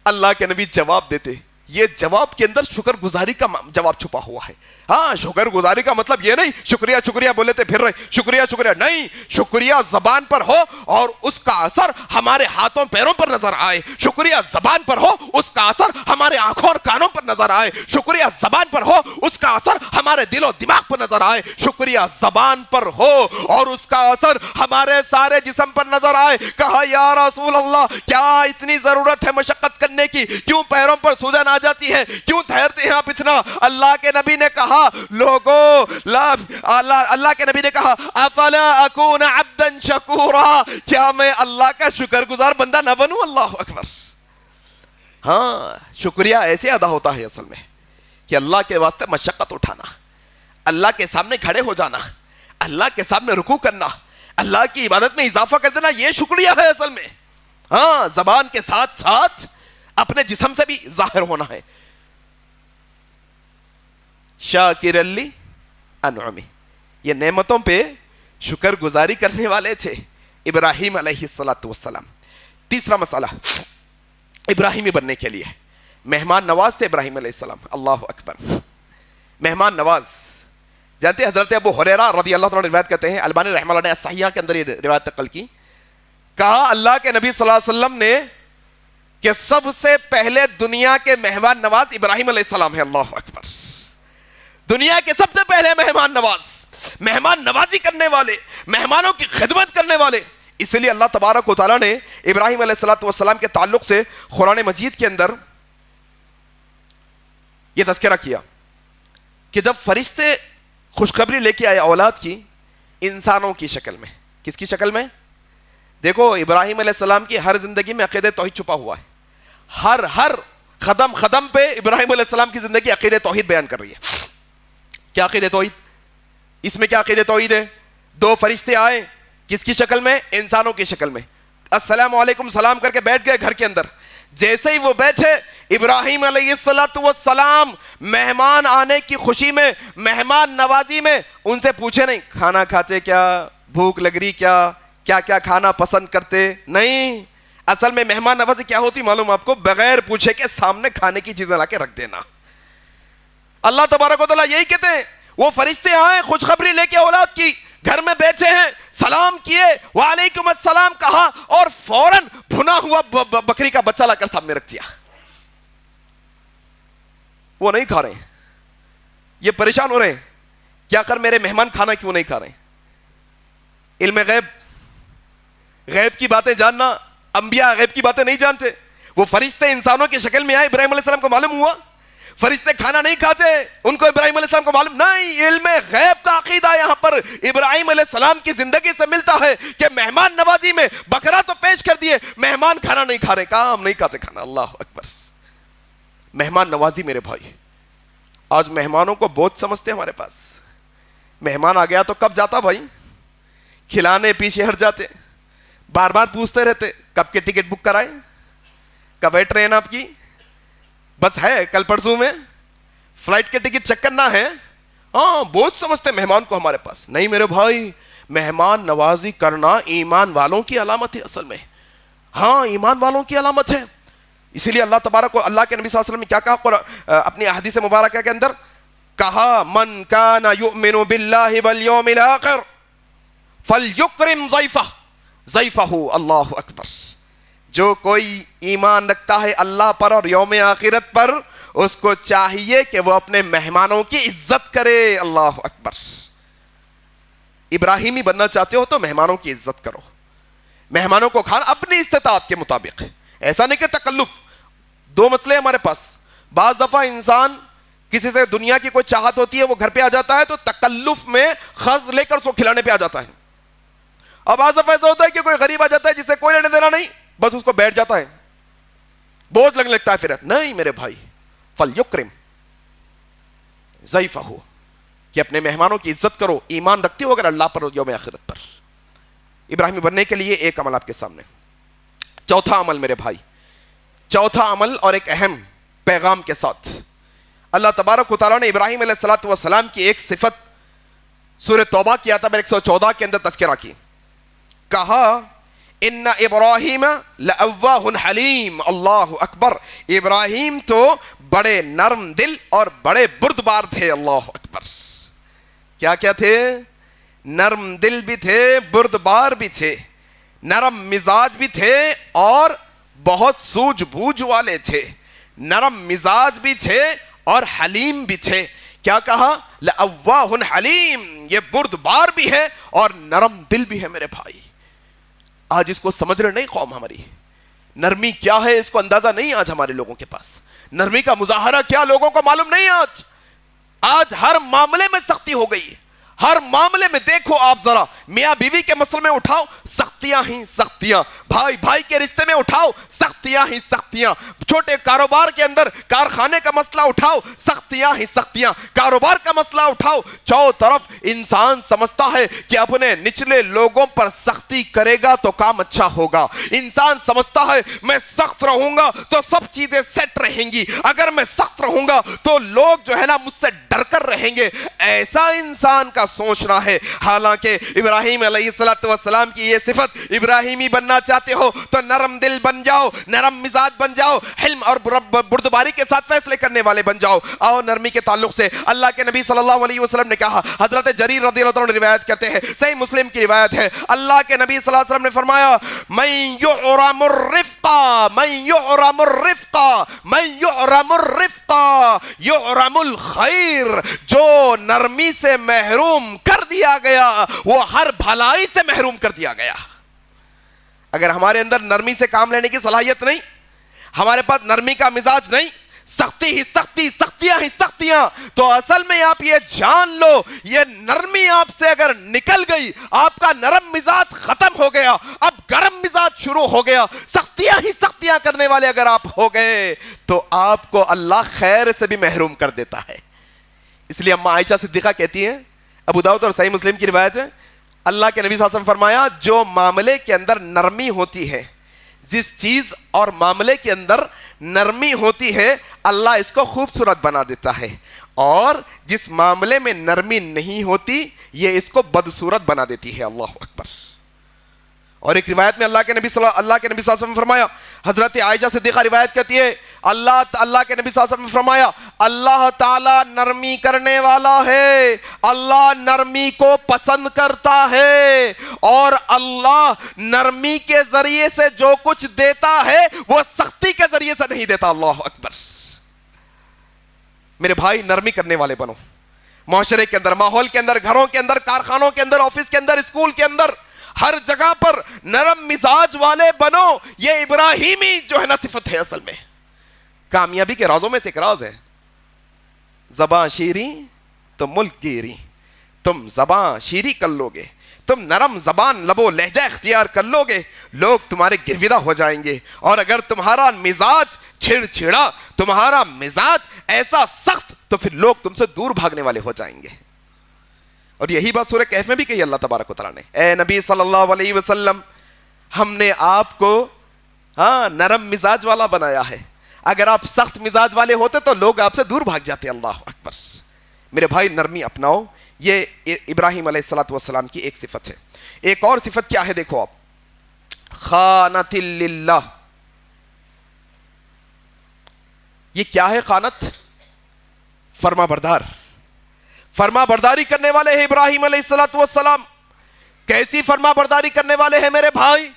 اللہ کے نبی جواب دیتے. یہ جواب کے اندر شکر گزاری کا جواب چھپا ہوا ہے. ہاں, شکر گزاری کا مطلب یہ نہیں شکریہ بولے تھے پھر رہے شکریہ نہیں. شکریہ زبان پر ہو اور اس کا اثر ہمارے ہاتھوں پیروں پر نظر آئے. شکریہ زبان پر ہو, اس کا اثر ہمارے آنکھوں اور کانوں پر نظر آئے. شکریہ زبان پر ہو, اس کا اثر ہمارے دل و دماغ پر نظر آئے. شکریہ زبان پر ہو اور اس کا اثر ہمارے سارے جسم پر نظر آئے. کہا یا رسول اللہ کیا اتنی ضرورت ہے مشقت کرنے کی؟ کیوں پیروں پر سوجن آ جاتی ہے؟ کیوں ٹھہرتے ہیں آپ اتنا؟ اللہ کے نبی نے کہا لوگو, اللہ کے نبی نے کہا افلا اکون عبدا شکورا, کیا میں اللہ کا شکر گزار بندہ نہ بنوں؟ اللہ اکبر. ہاں, شکریہ ایسے ادا ہوتا ہے اصل میں کہ اللہ کے واسطے مشقت اٹھانا, اللہ کے سامنے کھڑے ہو جانا, اللہ کے سامنے رکوع کرنا, اللہ کی عبادت میں اضافہ کر دینا, یہ شکریہ ہے اصل میں. ہاں, زبان کے ساتھ ساتھ اپنے جسم سے بھی ظاہر ہونا ہے. شاکر لی انعمی, یہ نعمتوں پہ شکر گزاری کرنے والے تھے ابراہیم علیہ السلام. تیسرا مسئلہ ابراہیمی بننے کے لیے, مہمان نواز تھے ابراہیم علیہ السلام. اللہ اکبر, مہمان نواز. جانتے ہیں حضرت ابو ہریرہ رضی اللہ تعالیٰ روایت کرتے ہیں, البانی رحمہ اللہ نے الصحیحہ کے اندر یہ روایت نقل کی, کہا اللہ کے نبی صلی اللہ علیہ وسلم نے کہ سب سے پہلے دنیا کے مہمان نواز ابراہیم علیہ السلام ہے. اللہ اکبر, دنیا کے سب سے پہلے مہمان نواز, مہمان نوازی کرنے والے, مہمانوں کی خدمت کرنے والے. اس لیے اللہ تبارک و تعالیٰ نے ابراہیم علیہ السلام کے تعلق سے قرآن مجید کے اندر یہ تذکرہ کیا کہ جب فرشتے خوشخبری لے کے آئے اولاد کی, انسانوں کی شکل میں. کس کی شکل میں؟ دیکھو, ابراہیم علیہ السلام کی ہر زندگی میں عقیدہ توحید چھپا ہوا ہے. ہر قدم پہ ابراہیم علیہ السلام کی زندگی عقیدہ توحید بیان کر رہی ہے. کیا عقیدہ توحید؟ اس میں کیا عقیدہ توحید ہے؟ دو فرشتے آئے, کس کی شکل میں؟ انسانوں کی شکل میں. السلام علیکم سلام کر کے بیٹھ گئے گھر کے اندر. جیسے ہی وہ بیٹھے, ابراہیم علیہ السلام مہمان آنے کی خوشی میں, مہمان نوازی میں ان سے پوچھے نہیں کھانا کھاتے کیا, بھوک لگ رہی کیا, کیا کیا کھانا پسند کرتے, نہیں. اصل میں مہمان نوازی کیا ہوتی معلوم آپ کو؟ بغیر پوچھے کے سامنے کھانے کی چیزیں لا کے رکھ دینا. اللہ تبارک و تعالیٰ یہی کہتے ہیں, وہ فرشتے آئے خوشخبری لے کے اولاد کی, گھر میں بیٹھے ہیں, سلام کیے, وعلیکم السلام کہا, اور فوراً بھنا ہوا بکری کا بچہ لا کر سامنے رکھ دیا. وہ نہیں کھا رہے ہیں, یہ پریشان ہو رہے ہیں کیا کر میرے مہمان کھانا کیوں نہیں کھا رہے ہیں. علم غیب, غیب کی باتیں جاننا, انبیاء غیب کی باتیں نہیں جانتے. وہ فرشتے انسانوں کی شکل میں آئے, ابراہیم علیہ السلام کو معلوم ہوا فرشتے کھانا نہیں کھاتے, ان کو ابراہیم علیہ السلام کو معلوم نہیں. علم غیب کا عقیدہ یہاں پر ابراہیم علیہ السلام کی زندگی سے ملتا ہے کہ مہمان نوازی میں بکرا تو پیش کر دیے, مہمان کھانا نہیں کھا رہے, کہا ہم نہیں کھاتے کھانا. اللہ اکبر. مہمان نوازی میرے بھائی, آج مہمانوں کو بہت سمجھتے ہمارے پاس. مہمان آ گیا تو کب جاتا بھائی, کھلانے پیچھے ہٹ جاتے, بار بار پوچھتے رہتے کب کے ٹکٹ بک کرائے, کب ہے ٹرین آپ کی, بس ہے کل پرسوں میں, فلائٹ کے ٹکٹ چیک کرنا ہے. ہاں بہت سمجھتے مہمان کو ہمارے پاس. نہیں میرے بھائی, مہمان نوازی کرنا ایمان والوں کی علامت ہے اصل میں. ہاں ایمان والوں کی علامت ہے. اسی لیے اللہ تبارک کو, اللہ کے نبی صلی اللہ علیہ وسلم نے کیا کہا اپنی احادیث مبارکہ کے اندر؟ کہا من کان یؤمن باللہ والیوم الاخر فلیکرم ضیفہ. اللہ اکبر. جو کوئی ایمان رکھتا ہے اللہ پر اور یوم آخرت پر, اس کو چاہیے کہ وہ اپنے مہمانوں کی عزت کرے. اللہ اکبر. ابراہیمی بننا چاہتے ہو تو مہمانوں کی عزت کرو, مہمانوں کو کھانا اپنی استطاعت کے مطابق, ایسا نہیں کہ تکلف. دو مسئلے ہمارے پاس. بعض دفعہ انسان کسی سے دنیا کی کوئی چاہت ہوتی ہے, وہ گھر پہ آ جاتا ہے تو تکلف میں خرچ لے کر اس کو کھلانے پہ آ جاتا ہے. اور بعض دفعہ ایسا ہوتا ہے کہ کوئی غریب آ جاتا ہے جسے کوئی لینے دینا نہیں, بس اس کو بیٹھ جاتا ہے, بوجھ لگنے لگتا ہے پھر. نہیں میرے بھائی, فلیکرم ضیفہ, کہ اپنے مہمانوں کی عزت کرو, ایمان رکھتے ہو اگر اللہ پر اور یوم آخرت پر. ابراہیمی بننے کے لیے ایک عمل آپ کے سامنے. چوتھا عمل میرے بھائی, چوتھا عمل اور ایک اہم پیغام کے ساتھ اللہ تبارک و تعالیٰ نے ابراہیم علیہ السلام کی ایک صفت سورہ توبہ کی آیت نمبر 114 کے اندر تذکرہ کی. کہا ان ابراہیم لأواہ حلیم. اللہ اکبر. ابراہیم تو بڑے نرم دل اور بڑے بردبار تھے. اللہ اکبر. کیا کیا تھے؟ نرم دل بھی تھے, بردبار بھی تھے, نرم مزاج بھی تھے, اور بہت سوجھ بوجھ والے تھے. نرم مزاج بھی تھے اور حلیم بھی تھے. کیا کہا؟ لأواہ حلیم. یہ بردبار بھی ہے اور نرم دل بھی ہے میرے بھائی. آج اس کو سمجھ رہے نہیں قوم ہماری, نرمی کیا ہے اس کو اندازہ نہیں آج ہمارے لوگوں کے پاس. نرمی کا مظاہرہ کیا لوگوں کو معلوم نہیں. آج ہر معاملے میں سختی ہو گئی. ہر معاملے میں دیکھو آپ ذرا, میاں بیوی کے مسئلے میں اٹھاؤ سختیاں ہی سختیاں, بھائی بھائی کے رشتے میں اٹھاؤ سختیاں ہی سختیاں, چھوٹے کاروبار کے اندر کارخانے کا مسئلہ اٹھاؤ سختیاں ہی سختیاں, کاروبار کا مسئلہ اٹھاؤ, چاروں طرف انسان سمجھتا ہے کہ اپنے نچلے لوگوں پر سختی کرے گا تو کام اچھا ہوگا. انسان سمجھتا ہے میں سخت رہوں گا تو سب چیزیں سیٹ رہیں گی, اگر میں سخت رہوں گا تو لوگ جو ہے نا مجھ سے ڈر کر رہیں گے. ایسا انسان کا سوچنا ہے. حالانکہ ابراہیم علیہ السلام کی یہ صفت, ابراہیمی بننا چاہتے ہو تو نرم دل بن جاؤ, نرم مزاج بن جاؤ, حلم اور بردباری کے ساتھ فیصلے کرنے والے بن جاؤ. اور نرمی کے تعلق سے اللہ کے نبی صلی اللہ علیہ وسلم نے کہا, حضرت جریر رضی اللہ عنہ روایت کرتے ہیں, صحیح مسلم کی روایت ہے, اللہ کے نبی صلی اللہ علیہ وسلم نے فرمایا من یعرم الرفق من یعرم الرفق من یعرم الرفق یعرم الخیر. جو نرمی سے محروم کر دیا گیا وہ ہر بھلائی سے محروم کر دیا گیا. اگر ہمارے اندر نرمی سے کام لینے کی صلاحیت نہیں, ہمارے پاس نرمی کا مزاج نہیں, سختی ہی سختی سختیاں ہی سختیاں, تو اصل میں آپ یہ جان لو یہ نرمی آپ سے اگر نکل گئی, آپ کا نرم مزاج ختم ہو گیا, اب گرم مزاج شروع ہو گیا, سختیاں ہی سختیاں کرنے والے اگر آپ ہو گئے تو آپ کو اللہ خیر سے بھی محروم کر دیتا ہے. اس لیے اماں عائشہ صدیقہ کہتی ہیں, ابو داؤد اور صحیح مسلم کی روایت ہے, اللہ کے نبی صلی اللہ علیہ وسلم فرمایا جو معاملے کے اندر نرمی ہوتی ہے, جس چیز اور معاملے کے اندر نرمی ہوتی ہے اللہ اس کو خوبصورت بنا دیتا ہے, اور جس معاملے میں نرمی نہیں ہوتی یہ اس کو بدصورت بنا دیتی ہے. اللہ اکبر. اور ایک روایت میں اللہ کے نبی صلی اللہ علیہ وسلم نے فرمایا, حضرت عائشہ صدیقہ روایت کرتی ہے, اللہ کے نبی صلی اللہ علیہ وسلم نے فرمایا اللہ تعالیٰ نرمی کرنے والا ہے, اللہ نرمی کو پسند کرتا ہے, اور اللہ نرمی کے ذریعے سے جو کچھ دیتا ہے وہ سختی کے ذریعے سے نہیں دیتا. اللہ اکبر. میرے بھائی نرمی کرنے والے بنو, معاشرے کے اندر, ماحول کے اندر, گھروں کے اندر, کارخانوں کے اندر, آفس کے اندر, اسکول کے اندر, ہر جگہ پر نرم مزاج والے بنو. یہ ابراہیمی جو ہے نا صفت ہے اصل میں کامیابی کے رازوں میں سے ایک راز ہے. زباں شیریں تو ملک گیری, تم زباں شیری کر لو گے, تم نرم زبان لبو لہجہ اختیار کر لو گے, لوگ تمہارے گرویدہ ہو جائیں گے. اور اگر تمہارا مزاج چھڑ چھڑا, تمہارا مزاج ایسا سخت, تو پھر لوگ تم سے دور بھاگنے والے ہو جائیں گے. اور یہی بات سورہ کہف میں بھی کہی اللہ تبارک و تعالیٰ نے, اے نبی صلی اللہ علیہ وسلم ہم نے آپ کو نرم مزاج والا بنایا ہے, اگر آپ سخت مزاج والے ہوتے تو لوگ آپ سے دور بھاگ جاتے. اللہ اکبر. میرے بھائی نرمی اپناؤ, یہ ابراہیم علیہ السلام کی ایک صفت ہے. ایک اور صفت کیا ہے دیکھو آپ, خانت للہ. یہ کیا ہے خانت؟ فرما بردار, فرما برداری کرنے والے ہیں ابراہیم علیہ السلام. کیسی فرما برداری کرنے والے ہیں میرے بھائی؟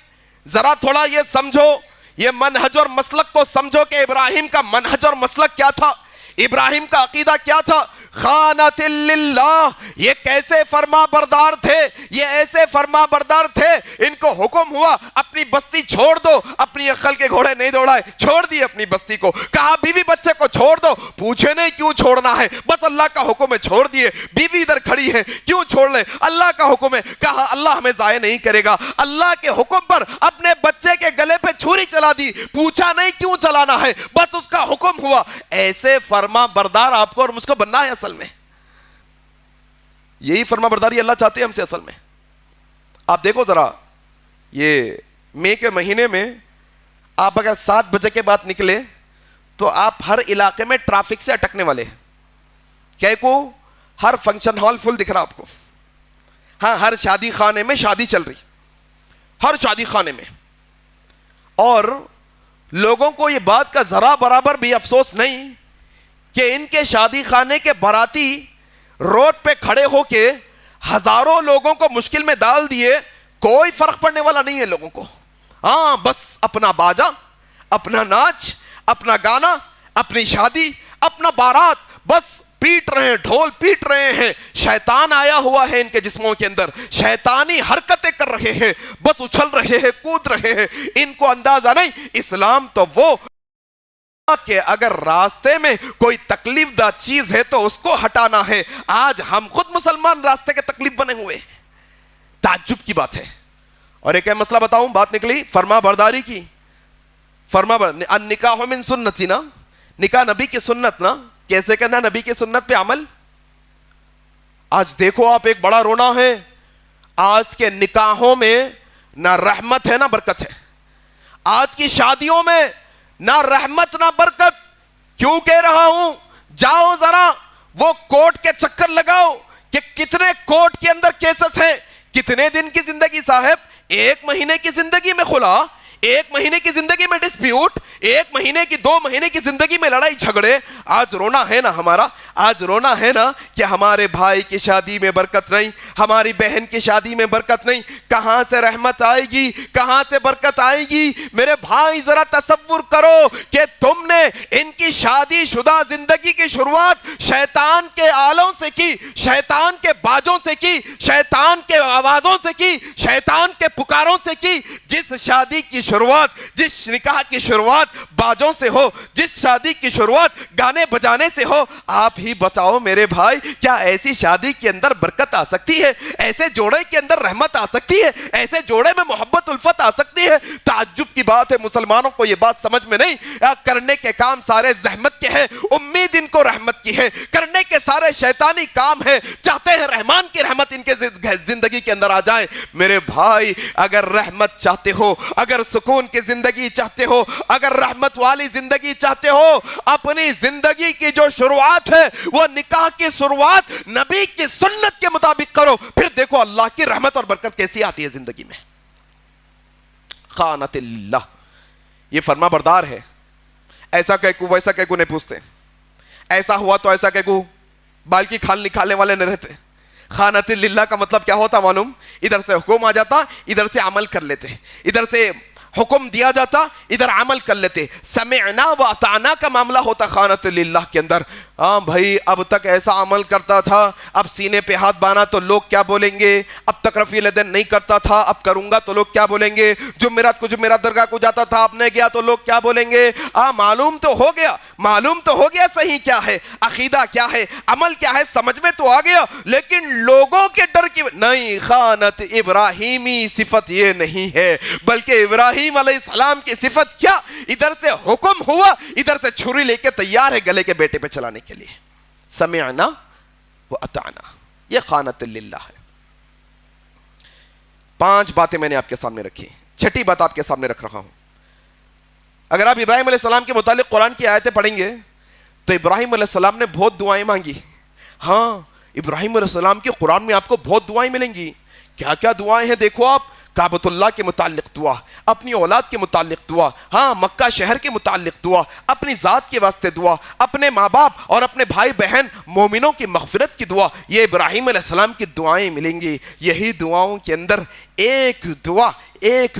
ذرا تھوڑا یہ سمجھو, یہ منہج اور مسلک کو سمجھو کہ ابراہیم کا منہج اور مسلک کیا تھا, ابراہیم کا عقیدہ کیا تھا. خانت للہ, یہ کیسے فرما بردار تھے, یہ ایسے فرما بردار تھے, ان کو حکم ہوا اپنی بستی چھوڑ دو, اپنی عقل کے گھوڑے نہیں دوڑائے, چھوڑ دی اپنی بستی کو, کہا بیوی بچے کو چھوڑ دو, پوچھے نہیں کیوں چھوڑنا ہے, بس اللہ کا حکم ہے چھوڑ دیے. بیوی ادھر کھڑی ہے, کیوں چھوڑ لے, اللہ کا حکم ہے, کہا اللہ ہمیں ضائع نہیں کرے گا, اللہ کے حکم پر اپنے بچے کے گلے پہ چھری چلا دی, پوچھا نہیں کیوں چلانا ہے, بس اس کا حکم ہوا. ایسے فرما بردار آپ کو اور مجھ کو بننا ہے. اصل میں یہی فرما برداری اللہ چاہتے ہیں ہم سے. اصل میں آپ دیکھو ذرا, یہ مئی کے مہینے میں آپ اگر 7 بجے کے بعد نکلے تو آپ ہر علاقے میں ٹریفک سے اٹکنے والے ہیں. کیا کو ہر فنکشن ہال فل دکھ رہا آپ کو, ہاں ہر شادی خانے میں شادی چل رہی, ہر شادی خانے میں. اور لوگوں کو یہ بات کا ذرا برابر بھی افسوس نہیں کہ ان کے شادی خانے کے باراتی روڈ پہ کھڑے ہو کے ہزاروں لوگوں کو مشکل میں ڈال دیے, کوئی فرق پڑنے والا نہیں ہے لوگوں کو. ہاں بس اپنا باجا, اپنا ناچ, اپنا گانا, اپنی شادی, اپنا بارات, بس پیٹ رہے ہیں, ڈھول پیٹ رہے ہیں. شیطان آیا ہوا ہے ان کے جسموں کے اندر, شیطانی حرکتیں کر رہے ہیں, بس اچھل رہے ہیں, کود رہے ہیں. ان کو اندازہ نہیں اسلام تو وہ کہ اگر راستے میں کوئی تکلیف دہ چیز ہے تو اس کو ہٹانا ہے. آج ہم خود مسلمان راستے کے تکلیف بنے ہوئے ہیں, تعجب کی بات ہے. اور ایک مسئلہ بتاؤں, بات نکلی فرما برداری کی. نکاح من سنتی نا, نکاح نبی کی سنت نا, کیسے کرنا نبی کی سنت پہ عمل. آج دیکھو آپ, ایک بڑا رونا ہے, آج کے نکاحوں میں نہ رحمت ہے نہ برکت ہے. آج کی شادیوں میں نہ رحمت نہ برکت. کیوں کہہ رہا ہوں, جاؤ ذرا وہ کورٹ کے چکر لگاؤ کہ کتنے کورٹ کے اندر کیسز ہیں. کتنے دن کی زندگی صاحب, 1 مہینے کی زندگی میں خلا, 1 مہینے کی زندگی میں ڈسپیوٹ, 1 مہینے کی 2 مہینے کی زندگی میں لڑائی جھگڑے. آج رونا ہے نا ہمارا, آج رونا ہے نا کہ ہمارے بھائی کی شادی میں برکت نہیں, ہماری بہن کی شادی میں برکت نہیں. کہاں سے رحمت آئے گی, کہاں سے برکت آئے گی؟ میرے بھائی ذرا تصور کرو کہ تم نے ان کی شادی شدہ زندگی کی شروعات شیطان کے آلوں سے کی, شیطان کے باجوں سے کی, شیطان کے آوازوں سے کی, شیطان کے پکاروں سے کی. جس شادی کی شروعات, جس نکاح کی شروعات باجوں سے ہو, جس شادی کی شروعات گانے بجانے سے ہو, آپ ہی بتاؤ میرے بھائی, کیا ایسی شادی کے اندر برکت آ سکتی ہے؟ ایسے جوڑے کے اندر رحمت آ سکتی ہے؟ ایسے جوڑے میں محبت الفت آ سکتی ہے؟ تعجب کی بات ہے, مسلمانوں کو یہ بات سمجھ میں نہیں. کرنے کے کام سارے زحمت کے ہیں, امید ان کو رحمت کی کی ہے, کرنے کے سارے شیطانی کام ہے, چاہتے ہیں رحمان کی رحمت ان کے زندگی کے اندر آ جائے. میرے بھائی اگر رحمت چاہتے ہو, اگر سکون کی زندگی چاہتے ہو, اگر رحمت والی زندگی چاہتے ہو, اپنی زندگی کی جو شروعات ہے وہ نکاح کی شروعات نبی کی سنت کے مطابق کرو, پھر دیکھو اللہ کی رحمت اور برکت کیسی آتی ہے زندگی میں. خانت اللہ, یہ فرما بردار ہے. ایسا کہکو ویسا کہکو نہیں پوچھتے, ایسا ہوا تو ایسا کہکو بال کی کھال نکالنے والے نہیں رہتے. خانت اللہ کا مطلب کیا ہوتا معلوم؟ ادھر سے حکم آ جاتا, ادھر سے عمل کر لیتے, ادھر سے حکم دیا جاتا, ادھر عمل کر لیتے. سمعنا و اطعنا کا معاملہ ہوتا خانت اللہ کے اندر. ہاں بھائی اب تک ایسا عمل کرتا تھا, اب سینے پہ ہاتھ باندھا تو لوگ کیا بولیں گے, اب تک رفیع الیدین نہیں کرتا تھا, اب کروں گا تو لوگ کیا بولیں گے, جمعرات کو جمعرات درگاہ کو جاتا تھا, اب نہیں گیا تو لوگ کیا بولیں گے. معلوم تو ہو گیا, معلوم تو ہو گیا صحیح کیا ہے, عقیدہ کیا ہے, عمل کیا ہے, سمجھ میں تو آ گیا, لیکن لوگوں کے ڈر کی نہیں. خانت ابراہیمی صفت یہ نہیں ہے, بلکہ ابراہیم علیہ السلام کی صفت کیا, ادھر سے حکم ہوا, ادھر سے چھری لے کے تیار ہے گلے کے بیٹے پہ چلانے کے لیے. سمعنا و اطعنا, یہ خانت للہ ہے. 5 باتیں میں نے آپ کے سامنے رکھی, 6ٹھی بات آپ کے سامنے رکھ رہا ہوں. اگر آپ ابراہیم علیہ السلام کے متعلق قرآن کی آیتیں پڑھیں گے تو ابراہیم علیہ السلام نے بہت دعائیں مانگی. ہاں ابراہیم علیہ السلام کی قرآن میں آپ کو بہت دعائیں ملیں گی. کیا کیا دعائیں ہیں دیکھو آپ. کعبۃ اللہ کے متعلق دعا, اپنی اولاد کے متعلق دعا, ہاں مکہ شہر کے متعلق دعا, اپنی ذات کے واسطے دعا, اپنے ماں باپ اور اپنے بھائی بہن مومنوں کی مغفرت کی دعا. یہ ابراہیم علیہ السلام کی دعائیں ملیں گی. یہی دعاؤں کے اندر ایک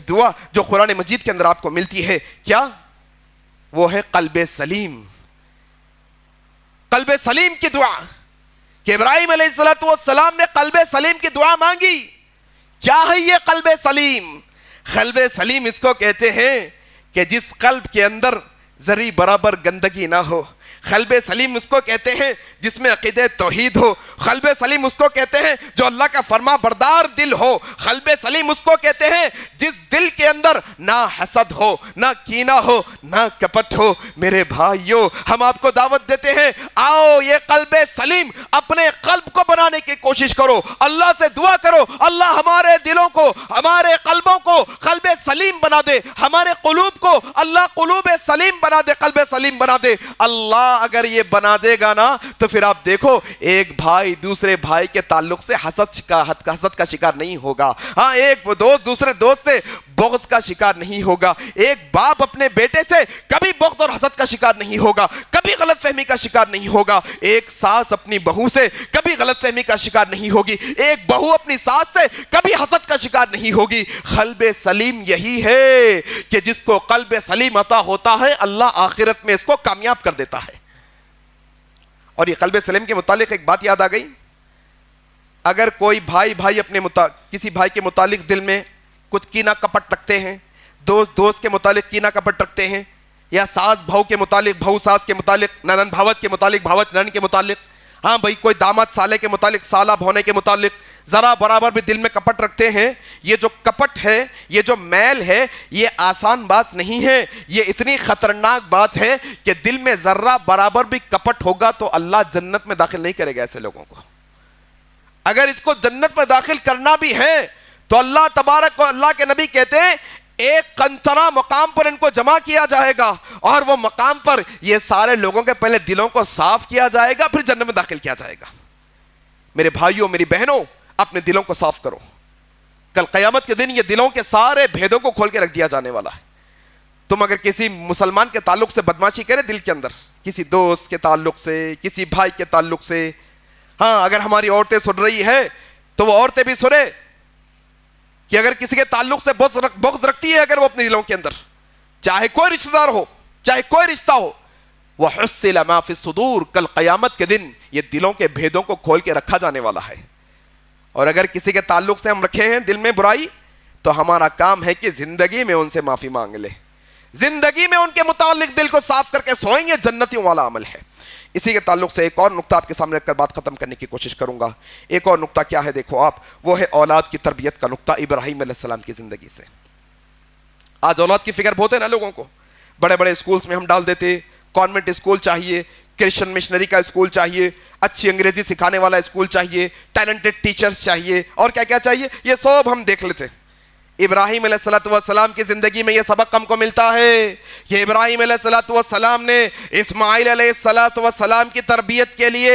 دعا جو قرآن مجید کے اندر آپ کو ملتی ہے, کیا وہ ہے قلب سلیم. قلب سلیم کی دعا, کہ ابراہیم علیہ السلام نے قلب سلیم کی دعا مانگی. کیا ہے یہ قلب سلیم؟ قلب سلیم اس کو کہتے ہیں کہ جس قلب کے اندر ذرے برابر گندگی نہ ہو. قلب سلیم اس کو کہتے ہیں جس میں عقیدہ توحید ہو. قلب سلیم اس کو کہتے ہیں جو اللہ کا فرما بردار دل ہو. قلب سلیم اس کو کہتے ہیں جس دل کے اندر نہ حسد ہو, نہ کینہ ہو, نہ کپٹ ہو. میرے بھائیو ہم آپ کو دعوت دیتے ہیں, آؤ یہ قلب سلیم اپنے قلب کو بنانے کی کوشش کرو. اللہ سے دعا کرو, اللہ ہمارے دلوں کو, ہمارے قلبوں کو قلب سلیم بنا دے. ہمارے قلوب کو اللہ قلوب سلیم بنا دے, قلب سلیم بنا دے. اللہ اگر یہ بنا دے گا نا تو پھر آپ دیکھو ایک بھائی دوسرے بھائی کے تعلق سے حسد کا شکار نہیں ہوگا. ہاں ایک دوست دوسرے دوست سے بغض کا شکار نہیں ہوگا. ایک باپ اپنے بیٹے سے کبھی بغض اور حسد کا شکار نہیں ہوگا, کبھی غلط فہمی کا شکار نہیں ہوگا. ایک ساس اپنی بہو سے کبھی غلط فہمی کا شکار نہیں ہوگی. ایک بہو اپنی ساس سے کبھی حسد کا شکار نہیں ہوگی. قلب سلیم یہی ہے کہ جس کو قلب سلیم عطا ہوتا ہے اللہ آخرت میں اس کو کامیاب کر دیتا ہے. اور یہ قلب سلیم کے متعلق ایک بات یاد آ گئی. اگر کوئی بھائی اپنے کسی بھائی کے متعلق دل میں کچھ کینہ کپٹ رکھتے ہیں, دوست کے متعلق کینہ کپٹ رکھتے ہیں, یا ساس بہو کے متعلق, بہو ساس کے متعلق, ننن بھاوج کے متعلق, بھاوج ننن کے متعلق, ہاں بھائی کوئی داماد سالے کے متعلق, سالہ بھونے کے متعلق ذرا برابر بھی دل میں کپٹ رکھتے ہیں, یہ جو کپٹ ہے, یہ جو میل ہے, یہ آسان بات نہیں ہے. یہ اتنی خطرناک بات ہے کہ دل میں ذرہ برابر بھی کپٹ ہوگا تو اللہ جنت میں داخل نہیں کرے گا ایسے لوگوں کو. اگر اس کو جنت میں داخل کرنا بھی ہے تو اللہ تبارک و اللہ کے نبی کہتے ہیں ایک قنطرہ مقام پر ان کو جمع کیا جائے گا, اور وہ مقام پر یہ سارے لوگوں کے پہلے دلوں کو صاف کیا جائے گا, پھر جنت میں داخل کیا جائے گا. میرے بھائیوں میری بہنوں اپنے دلوں کو صاف کرو. کل قیامت کے دن یہ دلوں کے سارے بھیدوں کو کھول کے رکھ دیا جانے والا ہے. تم اگر کسی مسلمان کے تعلق سے بدماشی کرے دل کے اندر, کسی دوست کے تعلق سے, کسی بھائی کے تعلق سے, ہاں اگر ہماری عورتیں سن رہی ہے تو وہ عورتیں بھی سنے کہ اگر کسی کے تعلق سے بغض رکھتی ہے اگر وہ اپنے دلوں کے اندر, چاہے کوئی رشتہ دار ہو, چاہے کوئی رشتہ ہو, وَحُصِّلَ مَا فِي الصُّدُورِ, کل قیامت کے دن یہ دلوں کے بھیدوں کو کھول کے رکھا جانے والا ہے. اور اگر کسی کے تعلق سے ہم رکھے ہیں دل میں برائی تو ہمارا کام ہے کہ زندگی میں ان سے معافی مانگ لے, زندگی میں ان کے متعلق دل کو صاف کر کے سوئیں گے, جنتیوں والا عمل ہے. اسی کے تعلق سے ایک اور نقطہ آپ کے سامنے رکھ کر بات ختم کرنے کی کوشش کروں گا. ایک اور نقطہ کیا ہے دیکھو آپ, وہ ہے اولاد کی تربیت کا نقطہ ابراہیم علیہ السلام کی زندگی سے. آج اولاد کی فکر بہت ہے نا لوگوں کو, بڑے بڑے اسکولز میں ہم ڈال دیتے, کانوینٹ اسکول چاہیے, کرسچن مشنری کا اسکول چاہیے، اچھی انگریزی سکھانے والا اسکول چاہیے، ٹیلنٹڈ ٹیچرز چاہیے، اور کیا کیا چاہیے، یہ سب ہم دیکھ لیتے ہیں۔ ابراہیم علیہ السلام کی زندگی میں یہ سبق ہم کو ملتا ہے کہ ابراہیم علیہ السلام نے اسماعیل علیہ السلام کی تربیت کے لیے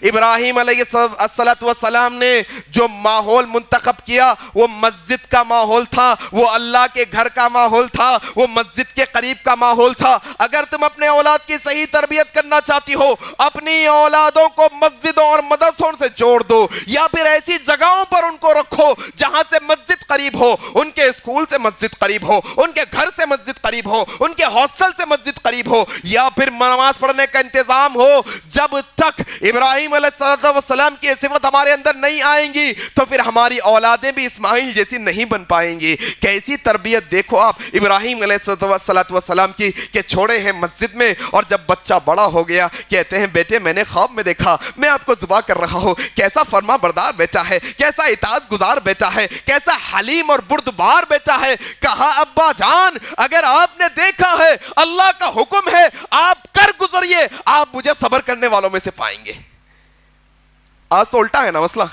ابراہیم علیہ السلام نے جو ماحول منتخب کیا وہ مسجد کا ماحول تھا، وہ اللہ کے گھر کا ماحول تھا، وہ مسجد کے قریب کا ماحول تھا۔ اگر تم اپنے اولاد کی صحیح تربیت کرنا چاہتی ہو، اپنی اولادوں کو مسجدوں اور مدرسوں سے جوڑ دو، یا پھر ایسی جگہوں پر ان کو رکھو جہاں سے مسجد قریب ہو، ان کے اسکول سے مسجد قریب ہو، ان کے گھر سے مسجد قریب ہو، ان کے ہاسٹل سے مسجد قریب ہو، یا پھر نماز پڑھنے کا انتظام ہو۔ جب تک ابراہیم علیہ السلام کی صفت ہمارے اندر نہیں آئیں گی تو پھر ہماری اولادیں بھی اسماعیل جیسی نہیں بن پائیں گی۔ کیسی تربیت دیکھو آپ ابراہیم علیہ السلام کی کہ چھوڑے ہیں مسجد میں، اور جب بچہ بڑا ہو گیا کہتے ہیں بیٹے میں نے خواب میں دیکھا میں آپ کو ذبح کر رہا ہوں، کیسا فرما بردار بیٹا ہے، کیسا اطاعت گزار بیٹا ہے، کیسا حلیم اور بردبار بیٹا ہے۔ کہا ابا جان اگر آپ نے دیکھا ہے اللہ کا حکم ہے آپ کر گزریے، آپ مجھے صبر کرنے والوں میں سے پائیں گے۔ آج تو الٹا ہے نا مسئلہ۔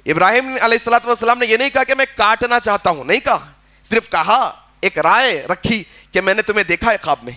ابراہیم علیہ السلام نے یہ نہیں کہا کہ میں کاٹنا چاہتا ہوں، نہیں کہا، صرف کہا ایک رائے رکھی کہ میں نے تمہیں دیکھا ہے خواب میں،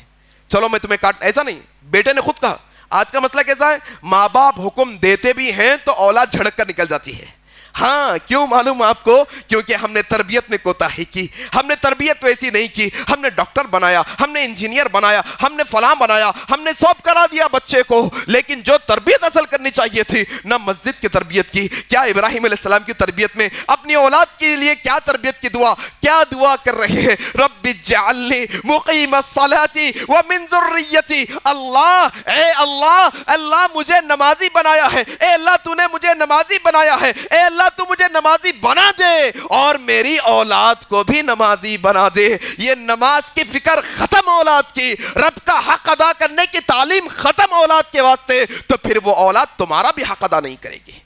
چلو میں تمہیں کاٹ، ایسا نہیں، بیٹے نے خود کہا۔ آج کا مسئلہ کیسا ہے، ماں باپ حکم دیتے بھی ہیں تو اولاد جھڑک کر نکل جاتی ہے۔ ہاں کیوں معلوم آپ کو؟ کیونکہ ہم نے تربیت میں کوتاہی کی، ہم نے تربیت ویسی نہیں کی، ہم نے ڈاکٹر بنایا، ہم نے انجینئر بنایا، ہم نے فلاں بنایا، ہم نے سب کرا دیا بچے کو، لیکن جو تربیت اصل کرنی چاہیے تھی نہ مسجد کی تربیت کی۔ کیا ابراہیم علیہ السلام کی تربیت میں اپنی اولاد کے لیے کیا تربیت کی دعا، کیا دعا کر رہے ہیں؟ رب اجعلنی مقیم الصلاۃ ومن ذریتی، اللہ اے اللہ، اللہ مجھے نمازی بنایا ہے، اے اللہ تو نے مجھے نمازی بنایا ہے، اے اللہ تو مجھے نمازی بنا دے اور میری اولاد کو بھی نمازی بنا دے۔ یہ نماز کی فکر ختم اولاد کی، رب کا حق ادا کرنے کی تعلیم ختم اولاد کے واسطے، تو پھر وہ اولاد تمہارا بھی حق ادا نہیں کرے گی۔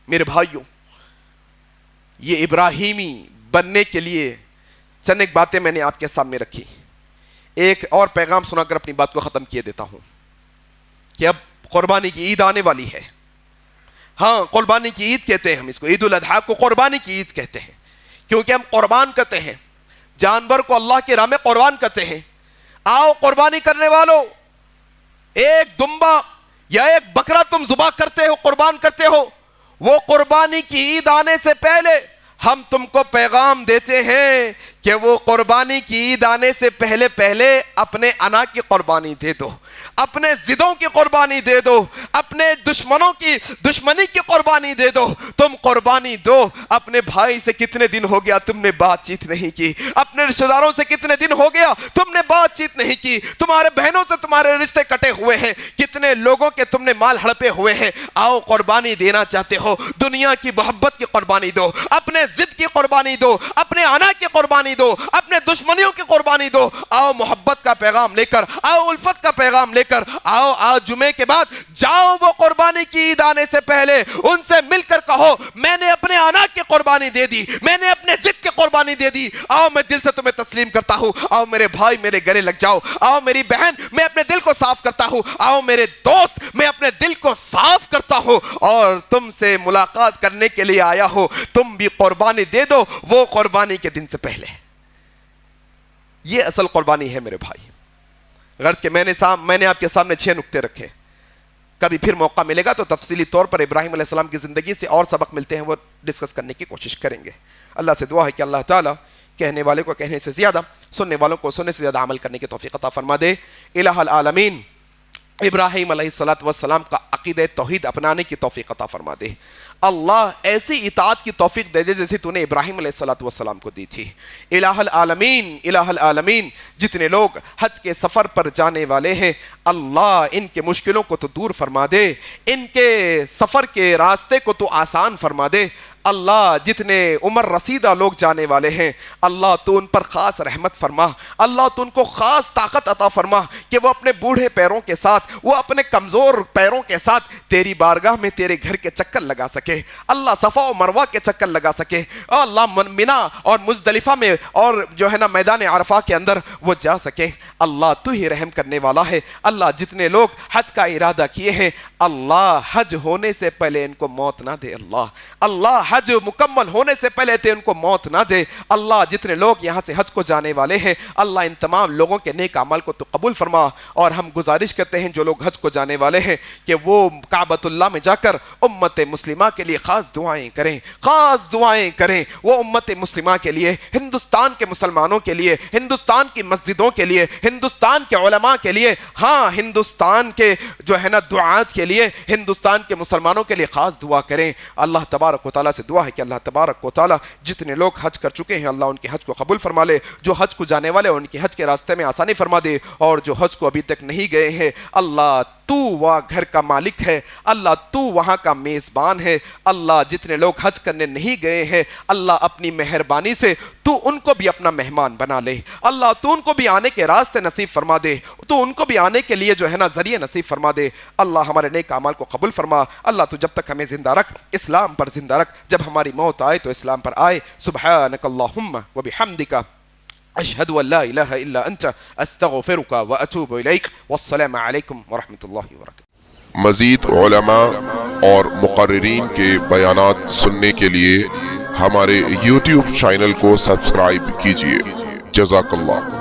میرے بھائیوں، یہ ابراہیمی بننے کے لیے چند ایک باتیں میں نے آپ کے سامنے رکھی۔ ایک اور پیغام سنا کر اپنی بات کو ختم کیے دیتا ہوں کہ اب قربانی کی عید آنے والی ہے۔ ہاں قربانی کی عید کہتے ہیں ہم اس کو، عید الاضحیٰ کو قربانی کی عید کہتے ہیں، کیونکہ ہم قربان کرتے ہیں، جانور کو اللہ کی راہ میں قربان کرتے ہیں۔ آؤ قربانی کرنے والو، ایک دمبا یا ایک بکرا تم ذبح کرتے ہو، قربان کرتے ہو، وہ قربانی کی عید آنے سے پہلے ہم تم کو پیغام دیتے ہیں کہ وہ قربانی کی عید آنے سے پہلے اپنے انا کی قربانی دے دو، اپنے ضدوں کی قربانی دے دو، اپنے دشمنوں کی دشمنی کی قربانی دے دو۔ تم قربانی دو۔ اپنے بھائی سے کتنے دن ہو گیا تم نے بات چیت نہیں کی، اپنے رشتہ داروں سے کتنے دن ہو گیا تم نے بات چیت نہیں کی، تمہارے بہنوں سے تمہارے رشتے کٹے ہوئے ہیں، کتنے لوگوں کے تم نے مال ہڑپے ہوئے ہیں۔ آؤ قربانی دینا چاہتے ہو، دنیا کی محبت کی قربانی دو، اپنے ضد کی قربانی دو، اپنے انا کی قربانی دو، اپنے دشمنیوں کی قربانی دو۔ آؤ محبت کا پیغام لے کر، آؤ الفت کا پیغام لے کر، آؤ آج جمعے کے بعد جاؤ وہ قربانی کی عید آنے سے پہلے ان سے مل کر کہو میں نے اپنے انا کی قربانی دے دی، میں نے اپنے ضد کی قربانی دے دی، آؤ میں دل سے تمہیں تسلیم کرتا ہوں، آؤ میرے بھائی میرے گلے لگ جاؤ، آؤ میری بہن میں اپنے دل کو صاف کرتا ہوں، آؤ میرے دوست میں اپنے دل کو صاف کرتا ہوں اور تم سے ملاقات کرنے کے لیے آیا ہو، تم بھی قربانی دے دو وہ قربانی کے دن سے پہلے۔ یہ اصل قربانی ہے میرے بھائی۔ غرض کہ میں نے آپ کے سامنے 6 نکتے رکھے، کبھی پھر موقع ملے گا تو تفصیلی طور پر ابراہیم علیہ السلام کی زندگی سے اور سبق ملتے ہیں، وہ ڈسکس کرنے کی کوشش کریں گے۔ اللہ سے دعا ہے کہ اللہ تعالیٰ کہنے والے کو کہنے سے زیادہ، سننے والوں کو سننے سے زیادہ عمل کرنے کی توفیق عطا فرما دے۔ الہ العالمین ابراہیم علیہ السلام کا عقیدہ توحید اپنانے کی توفیق عطا فرما دے۔ اللہ ایسی اطاعت کی توفیق دے دے جیسے تو نے ابراہیم علیہ السلام کو دی تھی۔ الہ العالمین جتنے لوگ حج کے سفر پر جانے والے ہیں اللہ ان کے مشکلوں کو تو دور فرما دے، ان کے سفر کے راستے کو تو آسان فرما دے۔ اللہ جتنے عمر رسیدہ لوگ جانے والے ہیں اللہ تو ان پر خاص رحمت فرما، اللہ تو ان کو خاص طاقت عطا فرما کہ وہ اپنے بوڑھے پیروں کے ساتھ، وہ اپنے کمزور پیروں کے ساتھ تیری بارگاہ میں تیرے گھر کے چکر لگا سکے، اللہ صفا و مروہ کے چکر لگا سکے، اور اللہ منا اور مزدلفہ میں اور جو ہے نا میدان عرفہ کے اندر وہ جا سکے۔ اللہ تو ہی رحم کرنے والا ہے۔ اللہ جتنے لوگ حج کا ارادہ کیے ہیں اللہ حج ہونے سے پہلے ان کو موت نہ دے، اللہ حج مکمل ہونے سے پہلے ان کو موت نہ دے۔ اللہ جتنے لوگ یہاں سے حج کو جانے والے ہیں اللہ ان تمام لوگوں کے نیک اعمال کو تو قبول فرما، اور ہم گزارش کرتے ہیں جو لوگ حج کو جانے والے ہیں کہ وہ کعبۃ اللہ میں جا کر امت مسلمہ کے لیے خاص دعائیں کریں، خاص دعائیں کریں، وہ امت مسلمہ کے لیے، ہندوستان کے مسلمانوں کے لیے، ہندوستان کی مسجدوں کے لیے، ہندوستان کے علماء کے لیے، ہاں ہندوستان کے جو ہے نا دعات کے لیے، ہندوستان کے مسلمانوں کے لیے خاص دعا کریں۔ اللہ تبارک و تعالیٰ سے دعا ہے کہ اللہ تبارک و تعالیٰ جتنے لوگ حج کر چکے ہیں اللہ ان کے حج کو قبول فرما لے، جو حج کو جانے والے ان کے حج کے راستے میں آسانی فرما دے، اور جو حج کو ابھی تک نہیں گئے ہیں اللہ تو وہاں گھر کا مالک ہے، اللہ تو وہاں کا میزبان ہے، اللہ جتنے لوگ حج کرنے نہیں گئے ہیں اللہ اپنی مہربانی سے تو ان کو بھی اپنا مہمان بنا لے، اللہ تو ان کو بھی آنے کے راستے نصیب فرما دے، تو ان کو بھی آنے کے لیے جو ہے نا ذریعہ نصیب فرما دے۔ اللہ ہمارے نیک اعمال کو قبول فرما، اللہ تو جب تک ہمیں زندہ رکھ اسلام پر زندہ رکھ، جب ہماری موت آئے تو اسلام پر آئے۔ سبحانک اللہم و بحمدک اشہد ان لا الہ الا انت استغفرک و اتوب الیک، والسلام علیکم ورحمۃ اللہ وبرکاتہ۔ مزید علماء اور مقررین کے بیانات سننے کے لیے ہمارے YouTube چینل کو سبسکرائب کیجیے۔ جزاک اللہ۔